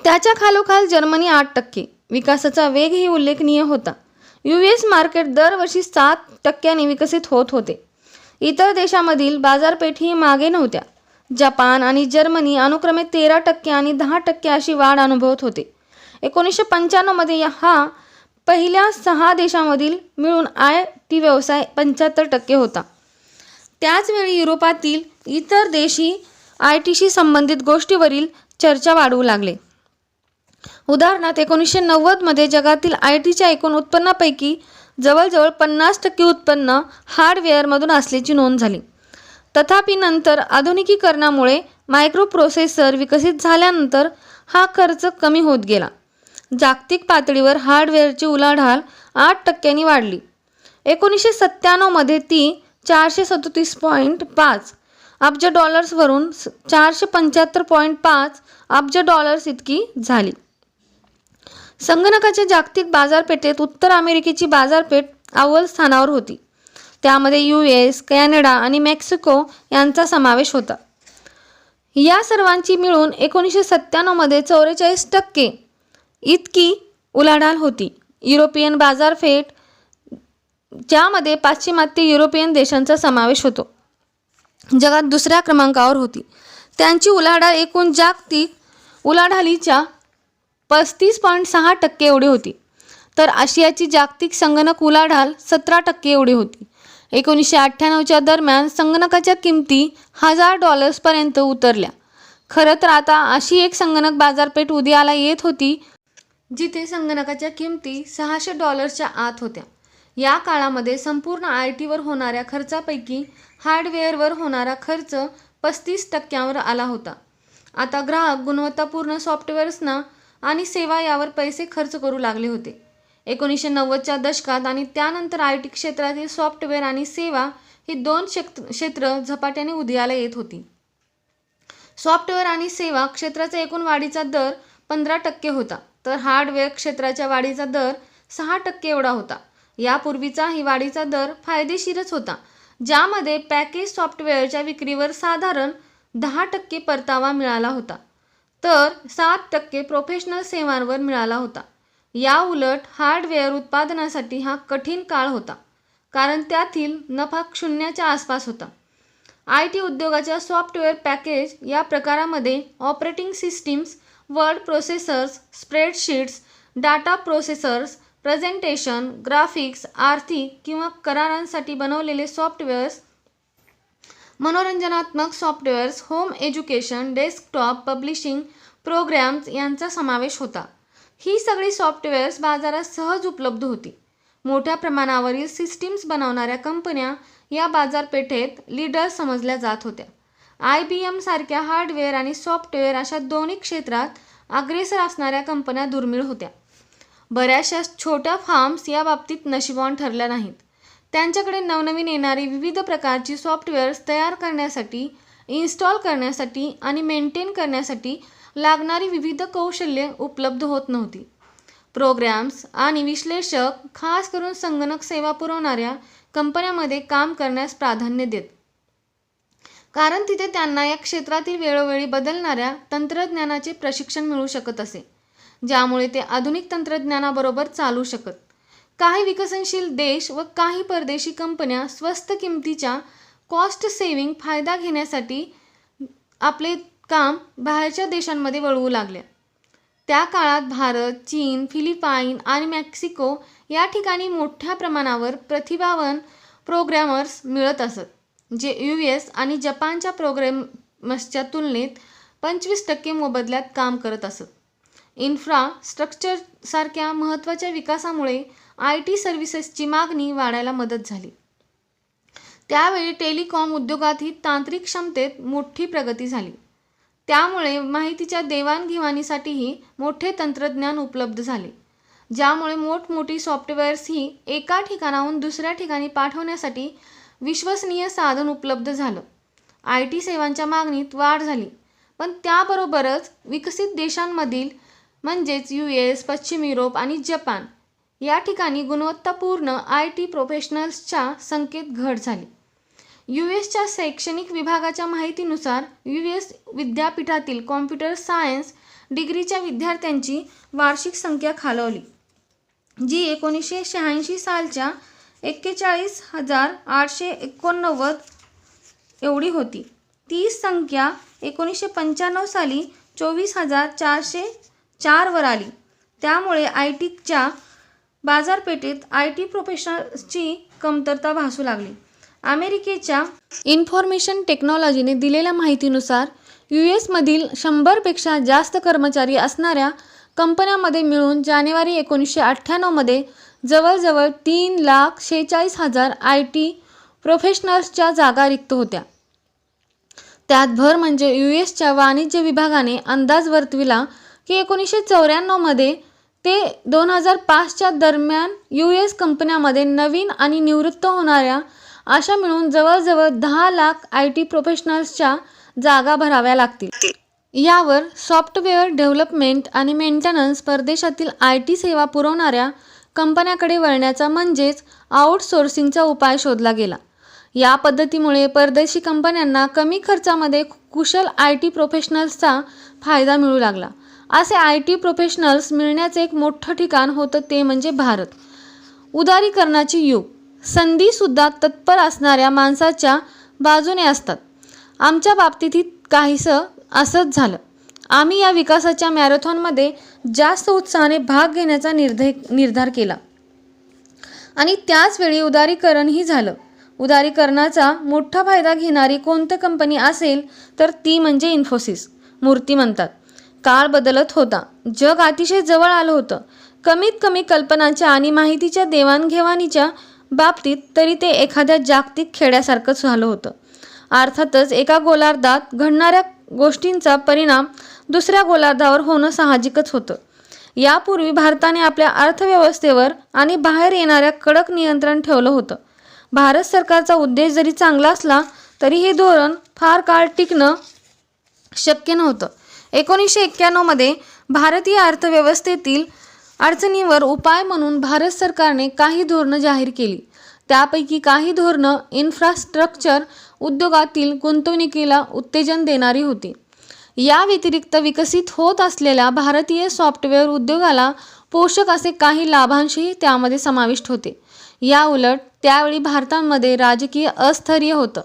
त्याच्या खालोखाल जर्मनी 8%. विकासाचा वेगही उल्लेखनीय होता. US मार्केट दरवर्षी 7% विकसित होत होते. इतर देशांमधील बाजारपेठही मागे नव्हत्या. जपान आणि जर्मनी अनुक्रमे 13% आणि 10% अशी वाढ अनुभवत होते. 1995 मध्ये हा पहिल्या 6 देशांमधील मिळून IT व्यवसाय 75% होता. त्याचवेळी युरोपातील इतर देशही ITशी संबंधित गोष्टीवरील चर्चा वाढवू लागले. उदाहरणार्थ 1990 मध्ये जगातील ITच्या एकूण उत्पन्नापैकी जवळजवळ 50% उत्पन्न हार्डवेअरमधून असल्याची नोंद झाली. तथापि नंतर आधुनिकीकरणामुळे मायक्रो प्रोसेसर विकसित झाल्यानंतर हा खर्च कमी होत गेला. जागतिक पातळीवर हार्डवेअरची उलाढाल 8% वाढली. 1997 मध्ये ती $437.5 अब्ज वरून $475.5 अब्ज इतकी झाली. संगणकाच्या जागतिक बाजारपेठेत उत्तर अमेरिकेची बाजारपेठ अव्वल स्थानावर होती. त्यामध्ये US, कॅनडा आणि मेक्सिको यांचा समावेश होता. या सर्वांची मिळून 1997 मध्ये 44% इतकी उलाढाल होती. युरोपियन बाजारपेठ, ज्यामध्ये पाश्चिमात्य युरोपियन देशांचा समावेश होतो, जगात दुसऱ्या क्रमांकावर होती. त्यांची उलाढाल एकूण जागतिक उलाढालीच्या 35.6% एवढी होती. तर आशियाची जागतिक संगणक उलाढाल 17% एवढी होती. 1998च्या दरम्यान संगणकाच्या किमती $1000 पर्यंत उतरल्या. खरं तर आता अशी एक संगणक बाजारपेठ उदयाला येत होती जिथे संगणकाच्या किमती $600च्या आत होत्या. या काळामध्ये संपूर्ण ITवर होणाऱ्या खर्चापैकी हार्डवेअरवर होणारा खर्च 35%वर आला होता. आता ग्राहक गुणवत्तापूर्ण सॉफ्टवेअर्सना आणि सेवा यावर पैसे खर्च करू लागले होते. 1990च्या दशकात आणि त्यानंतर IT क्षेत्रातील सॉफ्टवेअर आणि सेवा ही 2 क्षेत्र झपाट्याने उदयाला येत होती. सॉफ्टवेअर आणि सेवा क्षेत्राचा एकूण वाढीचा दर 15% होता, तर हार्डवेअर क्षेत्राच्या वाढीचा दर 6% एवढा होता. यापूर्वीचा ही वाढीचा दर फायदेशीरच होता, ज्यामध्ये पॅकेज सॉफ्टवेअरच्या विक्रीवर साधारण 10% परतावा मिळाला होता, तर 7% प्रोफेशनल सेवांवर मिळाला होता. या उलट हार्डवेअर उत्पादनासाठी हा कठीण काळ होता, कारण त्यातील नफा शून्याच्या आसपास होता. IT उद्योगाच्या सॉफ्टवेअर पॅकेज या प्रकारामध्ये operating systems, word processors, spreadsheets, data processors, presentation, graphics, आर्थिक किंवा करारांसाठी बनवलेले सॉफ्टवेअर्स, मनोरंजनात्मक softwares, home education, desktop publishing programs यांचा समावेश होता. ही सगळी सॉफ्टवेअर्स बाजारात सहज उपलब्ध होती. मोठ्या प्रमाणावरील सिस्टीम्स बनवणाऱ्या कंपन्या या बाजारपेठेत लीडर समजल्या जात होत्या. IBM सारख्या हार्डवेअर आणि सॉफ्टवेअर अशा दोन्ही क्षेत्रात अग्रेसर असणाऱ्या कंपन्या दुर्मिळ होत्या. बऱ्याचशा छोट्या फार्म्स या बाबतीत नशीबवान ठरल्या नाहीत. त्यांच्याकडे नवनवीन येणारी विविध प्रकारची सॉफ्टवेअर्स तयार करण्यासाठी, इन्स्टॉल करण्यासाठी आणि मेंटेन करण्यासाठी लागणारी विविध कौशल्ये उपलब्ध होत नव्हती. प्रोग्राम्स आणि विश्लेषक खास करून संगणक सेवा पुरवणाऱ्या कंपन्यांमध्ये काम करण्यास प्राधान्य देत, कारण तिथे त्यांना या क्षेत्रातील वेळोवेळी बदलणाऱ्या तंत्रज्ञानाचे प्रशिक्षण मिळू शकत असे, ज्यामुळे ते आधुनिक तंत्रज्ञानाबरोबर चालू शकत. काही विकसनशील देश व काही परदेशी कंपन्या स्वस्त किमतीच्या कॉस्ट सेव्हिंग फायदा घेण्यासाठी आपले काम बाहेरच्या देशांमध्ये वळवू लागल्या. त्या काळात भारत, चीन, फिलिपाईन आणि मेक्सिको या ठिकाणी मोठ्या प्रमाणावर प्रतिभावान प्रोग्रॅमर्स मिळत असत, जे US आणि जपानच्या प्रोग्रॅमर्सच्या तुलनेत 25% मोबदल्यात काम करत असत. इन्फ्रास्ट्रक्चरसारख्या महत्त्वाच्या विकासामुळे IT सर्व्हिसेसची मागणी वाढायला मदत झाली. त्यावेळी टेलिकॉम उद्योगातही तांत्रिक क्षमतेत मोठी प्रगती झाली. त्यामुळे माहितीच्या देवाणघेवाणीसाठीही मोठे तंत्रज्ञान उपलब्ध झाले, ज्यामुळे मोठमोठी सॉफ्टवेअर्स ही एका ठिकाणाहून दुसऱ्या ठिकाणी पाठवण्यासाठी विश्वसनीय साधन उपलब्ध झालं. IT सेवांच्या मागणीत वाढ झाली, पण त्याबरोबरच विकसित देशांमधील म्हणजेच US, पश्चिम युरोप आणि जपान या ठिकाणी गुणवत्तापूर्ण IT प्रोफेशनल्सच्या संख्येत घट झाली. USच्या शैक्षणिक विभागाच्या माहितीनुसार US विद्यापीठातील कॉम्प्युटर सायन्स डिग्रीच्या विद्यार्थ्यांची वार्षिक संख्या खालावली, जी 1986 सालच्या 41,889 एवढी होती. तीच संख्या 1995 साली 24,404 वर आली. त्यामुळे आय टीच्या बाजारपेठेत आय टी प्रोफेशनल्सची कमतरता भासू लागली. अमेरिकेच्या इन्फॉर्मेशन टेक्नॉलॉजीने दिलेल्या माहितीनुसार US मधील 100पेक्षा जास्त कर्मचारी असणाऱ्या कंपन्यांमध्ये मिळून जानेवारी 1998 मध्ये जवळजवळ 3,46,000 आय टी प्रोफेशनल्सच्या जागा रिक्त होत्या. त्यात भर म्हणजे USच्या वाणिज्य विभागाने अंदाज वर्तविला की 1994 मध्ये ते 2005च्या दरम्यान US कंपन्यांमध्ये नवीन आणि निवृत्त होणाऱ्या अशा मिळून जवळजवळ 10 लाख आय टी प्रोफेशनल्सच्या जागा भराव्या लागतील. यावर सॉफ्टवेअर डेव्हलपमेंट आणि मेंटेनन्स परदेशातील आय टी सेवा पुरवणाऱ्या कंपन्यांकडे वळण्याचा म्हणजेच आउटसोर्सिंगचा उपाय शोधला गेला. या पद्धतीमुळे परदेशी कंपन्यांना कमी खर्चामध्ये कुशल आय टी प्रोफेशनल्सचा फायदा मिळू लागला. असे आय टी प्रोफेशनल्स मिळण्याचे एक मोठं ठिकाण होतं ते म्हणजे भारत. उदारीकरणाचे युग. संधीसुद्धा तत्पर असणाऱ्या माणसाच्या बाजूने असतात. आमच्या बाबतीतही काहीसं असंच झालं. आम्ही या विकासाच्या मॅरेथॉनमध्ये जास्त उत्साहाने भाग घेण्याचा निर्धार केला आणि त्याचवेळी उदारीकरणही झालं. उदारीकरणाचा मोठा फायदा घेणारी कोणती कंपनी असेल तर ती म्हणजे इन्फोसिस. मूर्ती म्हणतात. काळ बदलत होता. जग अतिशय जवळ आलं होतं. कमीत कमी कल्पनांच्या आणि माहितीच्या देवाणघेवाणीच्या बाबतीत तरी ते एखाद्या जागतिक खेड्यासारखंच झालं होतं. अर्थातच एका गोलार्धात घडणाऱ्या गोष्टींचा परिणाम दुसऱ्या गोलार्धावर होणं साहजिकच होतं. यापूर्वी भारताने आपल्या अर्थव्यवस्थेवर आणि बाहेर येणाऱ्या कडक नियंत्रण ठेवलं होतं. भारत सरकारचा उद्देश जरी चांगला असला तरी हे धोरण फार काळ टिकणं शक्य नव्हतं. 1991 मध्ये भारतीय अर्थव्यवस्थेतील अडचणींवर उपाय म्हणून भारत सरकारने काही धोरणं जाहीर केली. त्यापैकी काही धोरणं इन्फ्रास्ट्रक्चर उद्योगातील गुंतवणुकीला उत्तेजन देणारी होती. या व्यतिरिक्त विकसित होत असलेल्या भारतीय सॉफ्टवेअर उद्योगाला पोषक असे काही लाभांशही त्यामध्ये समाविष्ट होते. या उलट त्यावेळी भारतामध्ये राजकीय अस्थैर्य होतं.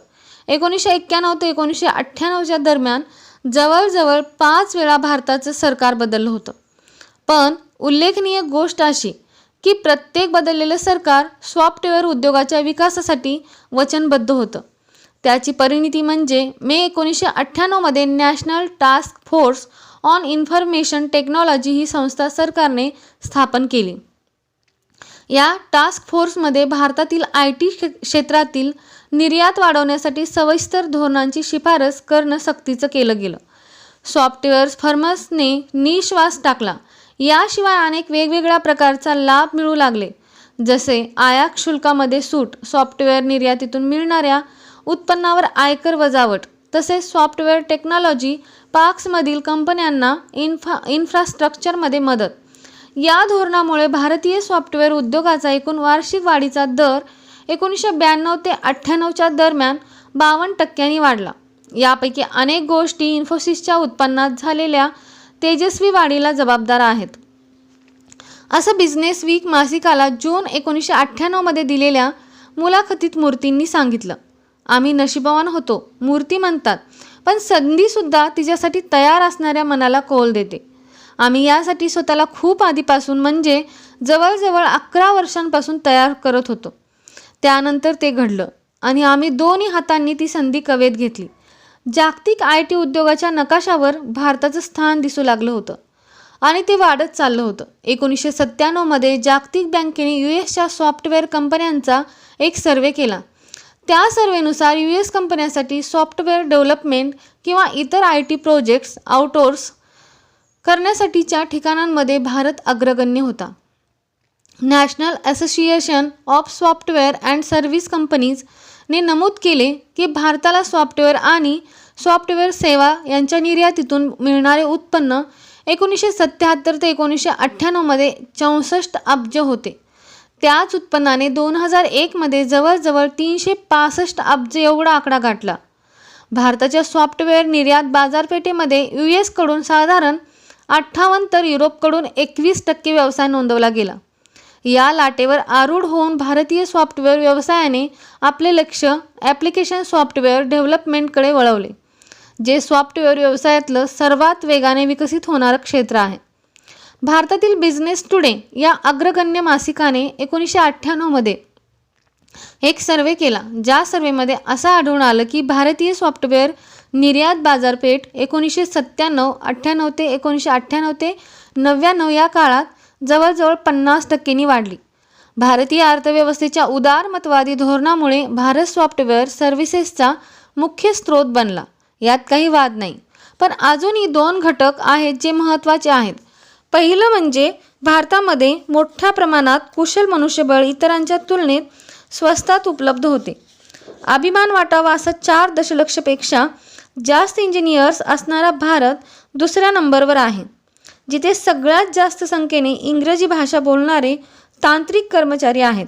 1991 ते 1998च्या दरम्यान जवळजवळ 5 वेळा भारताचं सरकार बदललं होतं. पण उल्लेखनीय गोष्ट अशी की प्रत्येक बदललेलं सरकार सॉफ्टवेअर उद्योगाच्या विकासासाठी वचनबद्ध होतं. त्याची परिणिती म्हणजे मे 1998 मध्ये national task force on information technology ही संस्था सरकारने स्थापन केली. या टास्क फोर्समध्ये भारतातील आय टी क्षेत्रातील निर्यात वाढवण्यासाठी सविस्तर धोरणांची शिफारस करणं सक्तीचं केलं गेलं. सॉफ्टवेअर फर्म्सने निश्वास टाकला. याशिवाय अनेक वेगवेगळ्या प्रकारचा लाभ मिळू लागले, जसे आयात शुल्कामध्ये सूट, सॉफ्टवेअर निर्यातीतून मिळणाऱ्या उत्पन्नावर आयकर वजावट, तसेच सॉफ्टवेअर टेक्नॉलॉजी पार्क्समधील कंपन्यांना इन्फ्रास्ट्रक्चरमध्ये मदत. या धोरणामुळे भारतीय सॉफ्टवेअर उद्योगाचा एकूण वार्षिक वाढीचा दर 1992 ते 98च्या दरम्यान 52% वाढला. यापैकी अनेक गोष्टी इन्फोसिसच्या उत्पन्नात झालेल्या तेजस्वी वाढीला जबाबदार आहेत, असं बिझनेस वीक मासिकाला जून 1998 मध्ये दिलेल्या मुलाखतीत मूर्तींनी सांगितलं. आम्ही नशीबवान होतो, मूर्ती म्हणतात, पण संधीसुद्धा तिच्यासाठी तयार असणाऱ्या मनाला कौल देते. आम्ही यासाठी स्वतःला खूप आधीपासून म्हणजे जवळजवळ 11 वर्षांपासून तयार करत होतो. त्यानंतर ते घडलं आणि आम्ही दोन्ही हातांनी ती संधी कवेत घेतली. जागतिक आय टी उद्योगाच्या नकाशावर भारताचं स्थान दिसू लागलं होतं आणि ते वाढत चाललं होतं. 1997 मध्ये जागतिक बँकेने US सॉफ्टवेअर कंपन्यांचा एक सर्वे केला. त्या सर्वेनुसार US कंपन्यांसाठी सॉफ्टवेअर डेव्हलपमेंट किंवा इतर आय टी प्रोजेक्ट्स आउटसोर्स करण्यासाठीच्या ठिकाणांमध्ये भारत अग्रगण्य होता. National association of software and service कंपनीजने नमूद केले की भारताला सॉफ्टवेअर आणि सॉफ्टवेअर सेवा यांच्या निर्यातीतून मिळणारे उत्पन्न 1977 ते 1998 मध्ये 64 अब्ज होते. त्याच उत्पन्नाने 2001 मध्ये जवळजवळ 365 अब्ज एवढा आकडा गाठला. भारताच्या सॉफ्टवेअर निर्यात बाजारपेठेमध्ये US कडून साधारण 58 तर युरोपकडून 21% व्यवसाय नोंदवला गेला. या लाटेवर आरूढ होऊन भारतीय सॉफ्टवेअर व्यवसायाने आपले लक्ष ॲप्लिकेशन सॉफ्टवेअर डेव्हलपमेंटकडे वळवले, जे सॉफ्टवेअर व्यवसायातलं सर्वात वेगाने विकसित होणारं क्षेत्र आहे. भारतातील बिझनेस टुडे या अग्रगण्य मासिकाने 1998मध्ये एक सर्वे केला. ज्या सर्वेमध्ये असं आढळून आलं की भारतीय सॉफ्टवेअर निर्यात बाजारपेठ 1997-98 ते 1998 ते 99 या काळात जवळजवळ 50% वाढली. भारतीय अर्थव्यवस्थेच्या उदारमतवादी धोरणामुळे भारत सॉफ्टवेअर सर्व्हिसेसचा मुख्य स्रोत बनला, यात काही वाद नाही. पण अजूनही 2 घटक आहेत जे महत्त्वाचे आहेत. पहिलं म्हणजे भारतामध्ये मोठ्या प्रमाणात कुशल मनुष्यबळ इतरांच्या तुलनेत स्वस्तात उपलब्ध होते. अभिमान वाटावा असं 4 दशलक्षपेक्षा जास्त इंजिनियर्स असणारा भारत दुसऱ्या नंबरवर आहे, जिथे सगळ्यात जास्त संख्येने इंग्रजी भाषा बोलणारे तांत्रिक कर्मचारी आहेत.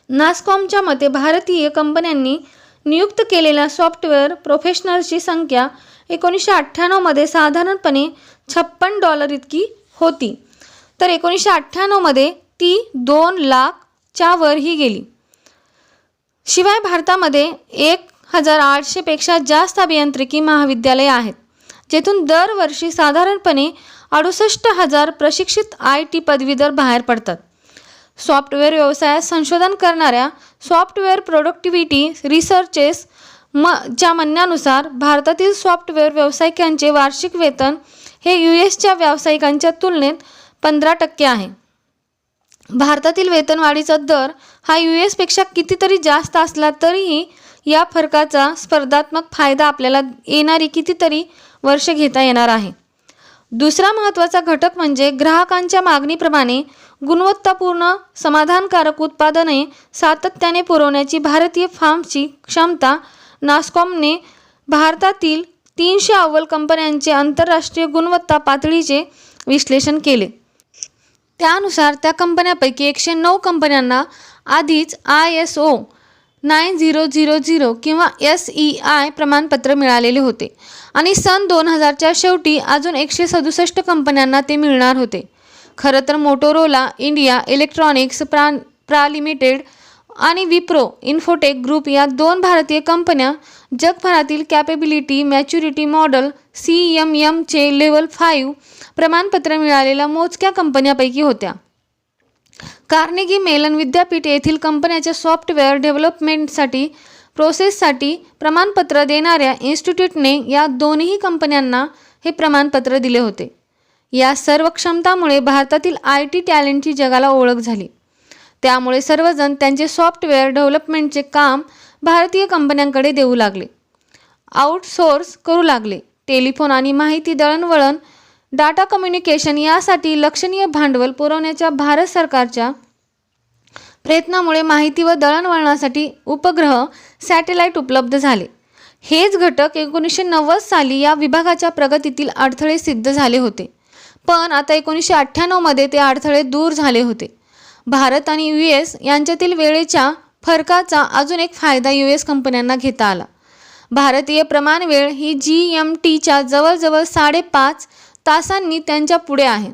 नास्कॉमच्या मते भारतीय कंपन्यांनी नियुक्त केलेल्या सॉफ्टवेअर प्रोफेशनल्सची संख्या 1998मध्ये साधारणपणे $56 इतकी होती, तर 1998मध्ये ती 2 लाखच्या वरही गेली. शिवाय भारतामध्ये 1800 पेक्षा जास्त अभियांत्रिकी महाविद्यालये आहेत, जेथून दरवर्षी साधारणपणे 68,000 प्रशिक्षित IT पदवीधर बाहेर पडतात. सॉफ्टवेअर व्यवसायात संशोधन करणाऱ्या सॉफ्टवेअर प्रोडक्टिव्हिटी रिसर्चेस च्या म्हणण्यानुसार भारतातील सॉफ्टवेअर व्यावसायिकांचे वार्षिक वेतन हे US व्यावसायिकांच्या तुलनेत 15% आहे. भारतातील वेतनवाढीचा दर हा US कितीतरी जास्त असला तरीही या फरकाचा स्पर्धात्मक फायदा आपल्याला येणारी कितीतरी वर्ष घेता येणार आहे. दुसरा महत्त्वाचा घटक म्हणजे ग्राहकांच्या मागणीप्रमाणे गुणवत्तापूर्ण समाधानकारक उत्पादने सातत्याने पुरवण्याची भारतीय फर्मची क्षमता. नास्कॉमने भारतातील 300 अव्वल कंपन्यांचे आंतरराष्ट्रीय गुणवत्ता पातळीचे विश्लेषण केले. त्यानुसार त्या कंपन्यांपैकी 109 कंपन्यांना आधीच ISO 9000 किंवा SEI प्रमाणपत्र मिळालेले होते आणि सन 2000च्या शेवटी अजून 167 कंपन्यांना ते मिळणार होते. खरं तर मोटोरोला इंडिया इलेक्ट्रॉनिक्स प्रा लिमिटेड आणि विप्रो इन्फोटेक ग्रुप या 2 भारतीय कंपन्या जगभरातील कॅपेबिलिटी मॅच्युरिटी मॉडेल CMMचे लेव्हल 5 प्रमाणपत्र मिळालेल्या मोजक्या कंपन्यांपैकी होत्या. कार्नेगी मेलन विद्यापीठ येथील कंपन्याच्या सॉफ्टवेअर डेव्हलपमेंटसाठी प्रोसेससाठी प्रमाणपत्र देणाऱ्या इन्स्टिट्यूटने या दोन्ही कंपन्यांना हे प्रमाणपत्र दिले होते. या सर्व क्षमतामुळे भारतातील IT टॅलेंटची जगाला ओळख झाली. त्यामुळे सर्वजण त्यांचे सॉफ्टवेअर डेव्हलपमेंटचे काम भारतीय कंपन्यांकडे देऊ लागले, आउटसोर्स करू लागले. टेलिफोन आणि माहिती दळणवळण डाटा कम्युनिकेशन यासाठी लक्षणीय भांडवल पुरवण्याच्या भारत सरकारच्या प्रयत्नामुळे माहिती व दळणवळणासाठी उपग्रह सॅटेलाईट उपलब्ध झाले. हेच घटक 1990 साली या विभागाच्या प्रगतीतील अडथळे सिद्ध झाले होते, पण आता 1998मध्ये ते अडथळे दूर झाले होते. भारत आणि US यांच्यातील वेळेच्या फरकाचा अजून एक फायदा US कंपन्यांना घेता आला. भारतीय प्रमाणवेळ ही GMTच्या जवळजवळ 5.5 तासांनी त्यांच्या पुढे आहे.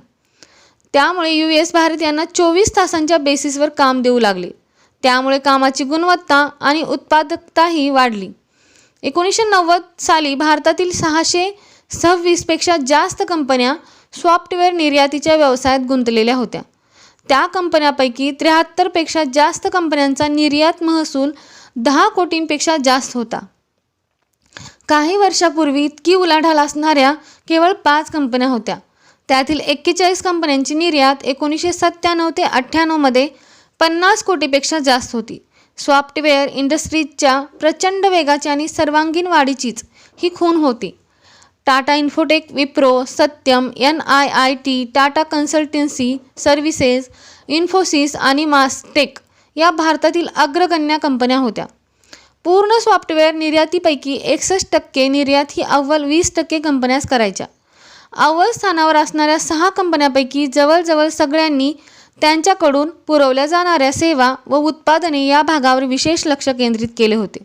त्यामुळे US भारतीयांना 24 तासांच्या बेसिसवर काम देऊ लागले. त्यामुळे कामाची गुणवत्ता आणि उत्पादकताही वाढली. 1990 साली भारतातील 626 पेक्षा जास्त कंपन्या सॉफ्टवेअर निर्यातीच्या व्यवसायात गुंतलेल्या होत्या. त्या कंपन्यांपैकी 73 पेक्षा जास्त कंपन्यांचा निर्यात महसूल 10 कोटींपेक्षा जास्त होता. काही वर्षापूर्वी इतकी उलाढाल असणाऱ्या केवळ 5 कंपन्या होत्या. त्यातील 41 कंपन्यांची निर्यात 1997 ते 98मध्ये 50 कोटीपेक्षा जास्त होती. सॉफ्टवेअर इंडस्ट्रीजच्या प्रचंड वेगाची आणि सर्वांगीण वाढीचीच ही खूण होती. Tata infotech, Wipro, Satyam, NIIT, Tata consultancy services, Infosys आणि मास्टेक या भारतातील अग्रगण्य कंपन्या होत्या. पूर्ण सॉफ्टवेअर निर्यातीपैकी 61% निर्यात ही अव्वल 20% कंपन्याच करायच्या. अव्वल स्थानावर असणाऱ्या 6 कंपन्यांपैकी जवळजवळ सगळ्यांनी त्यांच्याकडून पुरवल्या जाणाऱ्या सेवा व उत्पादने या भागावर विशेष लक्ष केंद्रित केले होते.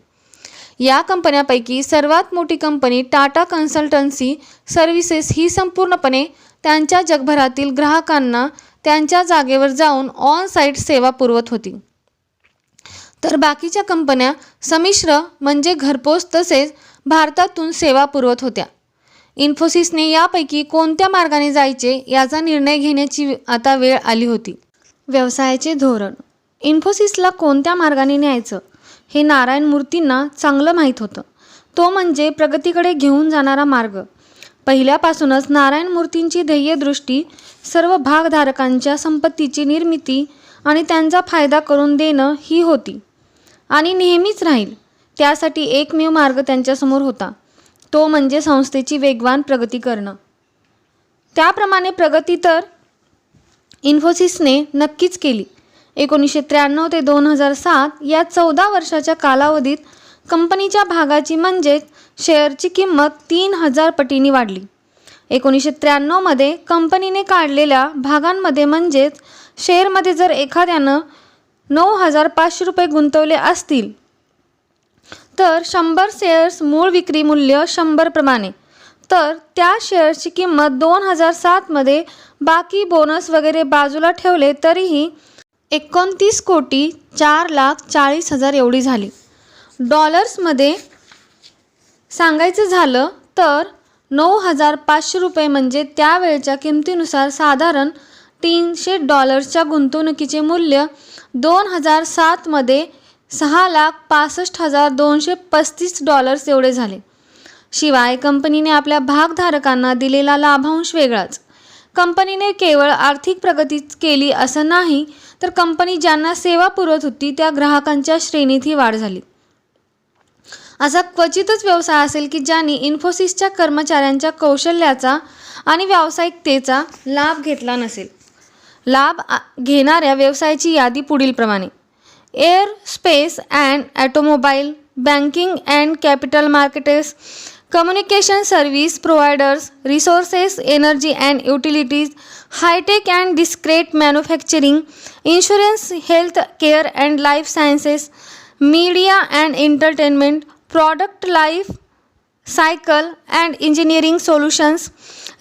या कंपन्यांपैकी सर्वात मोठी कंपनी टाटा कन्सल्टन्सी सर्व्हिसेस ही संपूर्णपणे त्यांच्या जगभरातील ग्राहकांना त्यांच्या जागेवर जाऊन ऑन साईट सेवा पुरवत होती. तर बाकीच्या कंपन्या संमिश्र म्हणजे घरपोच तसेच भारतातून सेवा पुरवत होत्या. इन्फोसिसने यापैकी कोणत्या मार्गाने जायचे याचा निर्णय घेण्याची आता वेळ आली होती. व्यवसायाचे धोरण. इन्फोसिसला कोणत्या मार्गाने न्यायचं हे नारायण मूर्तींना चांगलं माहीत होतं. तो म्हणजे प्रगतीकडे घेऊन जाणारा मार्ग. पहिल्यापासूनच नारायण मूर्तींची ध्येयदृष्टी सर्व भागधारकांच्या संपत्तीची निर्मिती आणि त्यांचा फायदा करून देणं ही होती आणि नेहमीच राहील. त्यासाठी एकमेव मार्ग त्यांच्यासमोर होता, तो म्हणजे संस्थेची वेगवान प्रगती करणं. त्याप्रमाणे प्रगती तर इन्फोसिसने नक्कीच केली. 1993 ते 2007 या 14 वर्षाच्या कालावधीत कंपनीच्या भागाची म्हणजेच शेअरची किंमत 3000 पटींनी वाढली. 1993 मध्ये कंपनीने काढलेल्या भागांमध्ये म्हणजेच शेअरमध्ये जर एखाद्यानं 9500 रुपये गुंतवले असतील तर 100 शेअर्स मूळ विक्री मूल्य 100 प्रमाणे, तर त्या शेअर्सची किंमत 2007 मध्ये बाकी बोनस वगैरे बाजूला ठेवले तरीही 29,04,40,000 एवढी झाली. डॉलर्समध्ये सांगायचं झालं तर 9500 रुपये म्हणजे त्यावेळच्या किमतीनुसार साधारण $300 गुंतवणुकीचे मूल्य 2007 मध्ये $6,65,235 एवढे झाले. शिवाय कंपनीने आपल्या भागधारकांना दिलेला लाभांश वेगळाच. कंपनीने केवळ आर्थिक प्रगतीच केली असं नाही, तर कंपनी ज्यांना सेवा पुरवत होती त्या ग्राहकांच्या श्रेणीतही वाढ झाली. असा क्वचितच व्यवसाय असेल की ज्यांनी इन्फोसिसच्या कर्मचाऱ्यांच्या कौशल्याचा आणि व्यावसायिकतेचा लाभ घेतला नसेल. लाभ घेणाऱ्या व्यवसायाची यादी पुढीलप्रमाणे: aerospace and automobile, banking and capital markets, communication service providers, resources, energy and utilities, hi-tech and discrete manufacturing, insurance, health care and life sciences, media and entertainment, product life cycle and engineering solutions,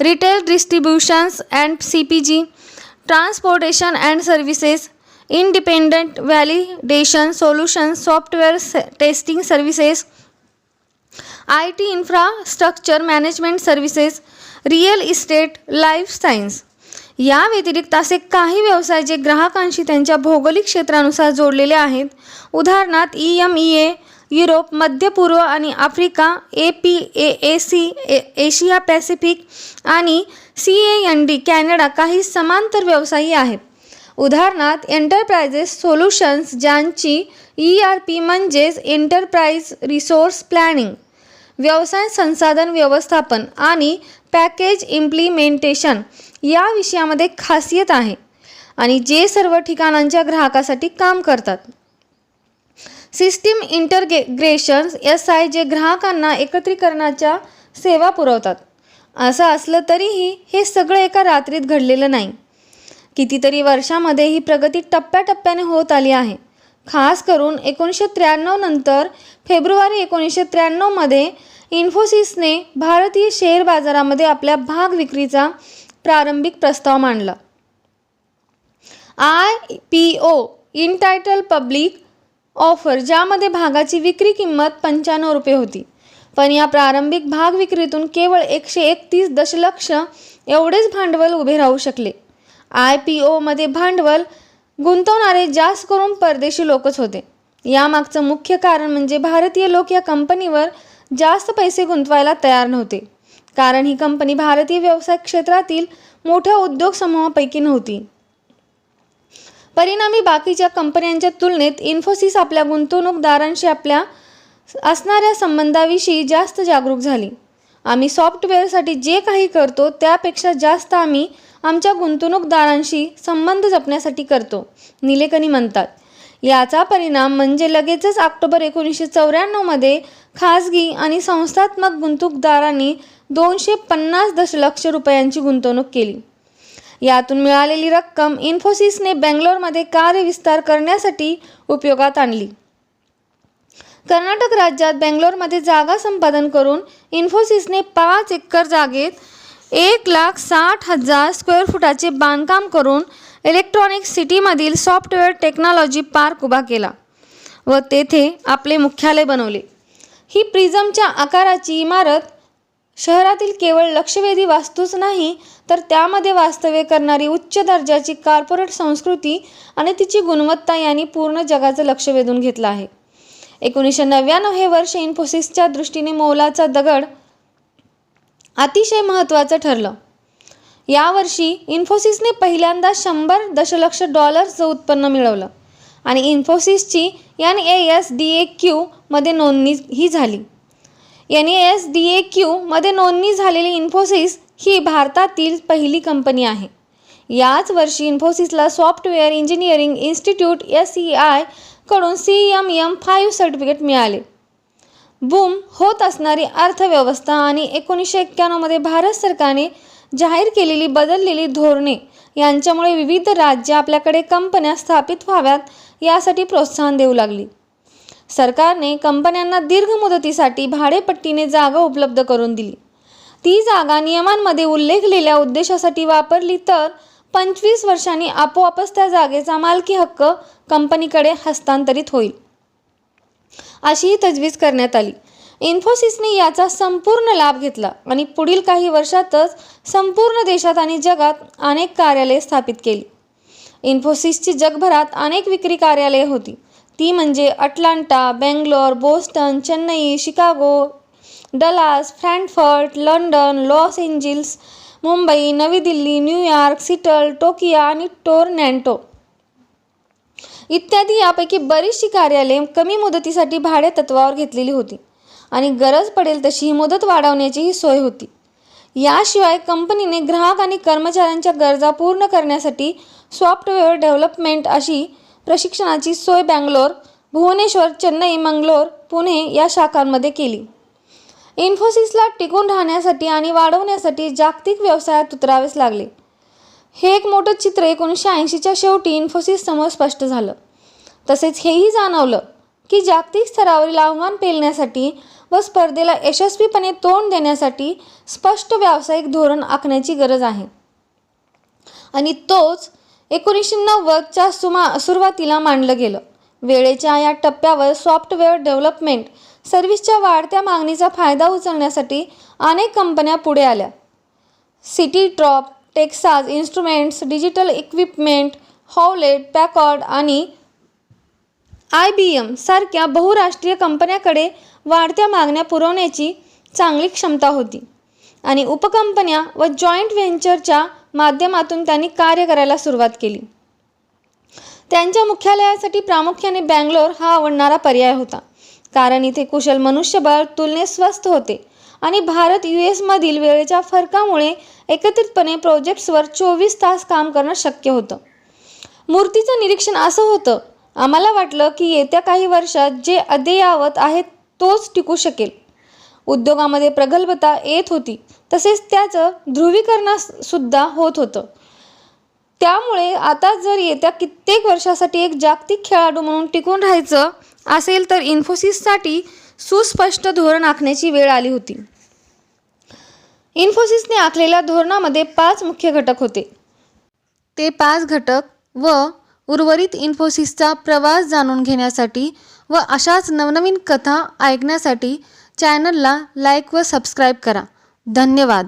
retail distributions and CPG, transportation and services, independent validation solutions, software testing services, IT infrastructure management services, real estate, life science. या व्यतिरिक्त असे काही व्यवसाय जे ग्राहकांशी त्यांच्या भौगोलिक क्षेत्रानुसार जोडलेले आहेत. उदाहरणार्थ EMEA युरोप, मध्य पूर्व आणि आफ्रिका, APAC एशिया पॅसिफिक आणि CAND कॅनडा काही समांतर व्यवसायी आहेत. उदाहरणार्थ एंटरप्राइजेस सोल्युशन्स ज्यांची ERP म्हणजेच एंटरप्राइज रिसोर्स प्लॅनिंग, व्यवसाय संसाधन व्यवस्थापन आणि पॅकेज इम्प्लिमेंटेशन या विषयामध्ये खासियत आहे आणि जे सर्व ठिकाणांच्या ग्राहकासाठी काम करतात. सिस्टीम इंटरग्रेशन्स SI जे ग्राहकांना एकत्रीकरणाच्या सेवा पुरवतात. असं असलं तरीही हे सगळं एका रात्रीत घडलेलं नाही. कितीतरी वर्षामध्ये ही प्रगती टप्प्याटप्प्याने होत आली आहे. खास करून 1993 नंतर फेब्रुवारी 1993 मध्ये इन्फोसिसने भारतीय शेअर बाजारामध्ये आपल्या भाग विक्रीचा प्रारंभिक प्रस्ताव मांडला. IPO इनटायटल पब्लिक ऑफर, ज्यामध्ये भागाची विक्री किंमत 95 रुपये होती. पण या प्रारंभिक भाग विक्रीतून केवळ 131 दशलक्ष एवढेच भांडवल उभे राहू शकले. IPO मध्ये भांडवल गुंतवणारे जास्त करून परदेशी लोकच होते. यामागचं मुख्य कारण म्हणजे भारतीय लोक या कंपनीवर जास्त पैसे गुंतवायला तयार नव्हते, कारण ही कंपनी भारतीय व्यवसाय क्षेत्रातील मोठ्या उद्योग समूहापैकी नव्हती. परिणामी बाकीच्या कंपन्यांच्या तुलनेत इन्फोसिस आपल्या गुंतवणूकदारांशी आपल्या असणाऱ्या संबंधाविषयी जास्त जागरूक झाली. आम्ही सॉफ्टवेअरसाठी जे काही करतो त्यापेक्षा जास्त आम्ही आमच्या गुंतवणूकदारांशी संबंध जपण्यासाठी करतो, निलेकनी म्हणतात. याचा परिणाम म्हणजे लगेचच ऑक्टोबर 1994 मध्ये खाजगी आणि संस्थात्मक गुंतवणूकदारांनी 250 दशलक्ष रुपयांची गुंतवणूक केली. यातून मिळालेली रक्कम इन्फोसिसने बेंगलोरमध्ये कार्यविस्तार करण्यासाठी उपयोगात आणली. कर्नाटक राज्यात बेंगलोरमध्ये जागा संपादन करून इन्फोसिसने 5 एकर जागेत 1,60,000 स्क्वेअर फुटाचे बांधकाम करून इलेक्ट्रॉनिक सिटीमधील सॉफ्टवेअर टेक्नॉलॉजी पार्क उभा केला व तेथे आपले मुख्यालय बनवले. ही प्रिझमच्या आकाराची इमारत शहरातील केवळ लक्षवेधी वास्तूच नाही, तर त्यामध्ये वास्तव्य करणारी उच्च दर्जाची कॉर्पोरेट संस्कृती आणि तिची गुणवत्ता यांनी पूर्ण जगाचं लक्ष वेधून घेतलं आहे. 1999 हे वर्ष इन्फोसिसच्या दृष्टीने मोलाचा दगड अतिशय महत्त्वाचं ठरलं. यावर्षी इन्फोसिसने पहिल्यांदा 100 दशलक्ष डॉलर्सचं उत्पन्न मिळवलं आणि इन्फोसिसची NASDAQ मध्ये नोंदणीही झाली. NASDAQ मध्ये नोंदणी झालेली इन्फोसिस ही भारतातील पहिली कंपनी आहे. याच वर्षी इन्फोसिसला सॉफ्टवेअर इंजिनिअरिंग इन्स्टिट्यूट SEI कडून CMM5 सर्टिफिकेट मिळाले. बूम होत असणारी अर्थव्यवस्था आणि 1991 मध्ये भारत सरकारने जाहीर केलेली बदललेली धोरणे यांच्यामुळे विविध राज्ये आपल्याकडे कंपन्या स्थापित व्हाव्यात यासाठी प्रोत्साहन देऊ लागली. सरकारने कंपन्यांना दीर्घ मुदतीसाठी भाडेपट्टीने जागा उपलब्ध करून दिली. ती जागा नियमांमध्ये उल्लेखलेल्या उद्देशासाठी वापरली तर 25 वर्षांनी आपोआपच त्या जागेचा मालकी हक्क कंपनीकडे हस्तांतरित होईल, अशीही तजवीज करण्यात आली. इन्फोसिसने याचा संपूर्ण लाभ घेतला आणि पुढील काही वर्षातच संपूर्ण देशात आणि जगात अनेक कार्यालये स्थापित केली. इन्फोसिसची जगभरात अनेक विक्री कार्यालये होती. ती म्हणजे Atlanta, Bangalore, Boston, Chennai, Chicago, Dallas, Frankfurt, London, Los Angeles, Mumbai, नवी दिल्ली, न्यूयॉर्क, सिटल, टोकियो आणि टोरंटो इत्यादी. यापैकी बरीचशी कार्यालये कमी मुदतीसाठी भाडे तत्वावर घेतलेली होती आणि गरज पडेल तशी ही मुदत वाढवण्याचीही सोय होती. याशिवाय कंपनीने ग्राहक आणि कर्मचाऱ्यांच्या गरजा पूर्ण करण्यासाठी सॉफ्टवेअर डेव्हलपमेंट अशी प्रशिक्षणाची सोय बेंगलोर, भुवनेश्वर, चेन्नई, मंगलोर, पुणे या शाखांमध्ये केली. इन्फोसिसला टिकून राहण्यासाठी आणि वाढवण्यासाठी जागतिक व्यवसायात उतरावेच लागले. हे एक मोठं चित्र 1980च्या शेवटी इन्फोसिस समोर स्पष्ट झालं. तसेच हेही जाणवलं की जागतिक स्तरावरील आव्हान पेलण्यासाठी व स्पर्धेला यशस्वीपणे तोंड देण्यासाठी स्पष्ट व्यावसायिक धोरण आखण्याची गरज आहे. आणि तोच 1990च्या सुरुवातीला मांडलं गेलं. वेळेच्या या टप्प्यावर सॉफ्टवेअर डेव्हलपमेंट सर्व्हिसच्या वाढत्या मागणीचा फायदा उचलण्यासाठी अनेक कंपन्या पुढे आल्या. सिटीट्रॉप, टेक्सास इन्स्ट्रुमेंट्स, डिजिटल इक्विपमेंट, हॉवलेट पॅकॉर्ड आणि IBM सारख्या बहुराष्ट्रीय कंपन्यांकडे वाढत्या मागण्या पुरवण्याची चांगली क्षमता होती आणि उपकंपन्या व जॉईंट व्हेंचरच्या माध्यमातून त्यांनी कार्य करायला सुरुवात केली. त्यांच्या मुख्यालयासाठी प्रामुख्याने बेंगलोर हा आवडणारा पर्याय होता, कारण इथे कुशल मनुष्यबळ तुलनेत स्वस्त होते आणि भारत US मधील वेळेच्या फरकामुळे एकत्रितपणे प्रोजेक्ट्सवर 24 तास काम करणं शक्य होतं. मूर्तीचं निरीक्षण असं होतं, आम्हाला वाटलं की येत्या काही वर्षात जे अद्ययावत आहे तोच टिकू शकेल. उद्योगामध्ये प्रगल्भता येत होती, तसेच त्याचं ध्रुवीकरणसुद्धा होत होतं. त्यामुळे आता जर येत्या कित्येक वर्षासाठी एक जागतिक खेळाडू म्हणून टिकून राहायचं असेल तर इन्फोसिससाठी सुस्पष्ट धोरण आखण्याची वेळ आली होती. इन्फोसिसने आखलेल्या धोरणामध्ये 5 मुख्य घटक होते. ते 5 घटक व उर्वरित इन्फोसिसचा प्रवास जाणून घेण्यासाठी व अशाच नवनवीन कथा ऐकण्यासाठी चॅनलला लाईक व सबस्क्राईब करा. धन्यवाद.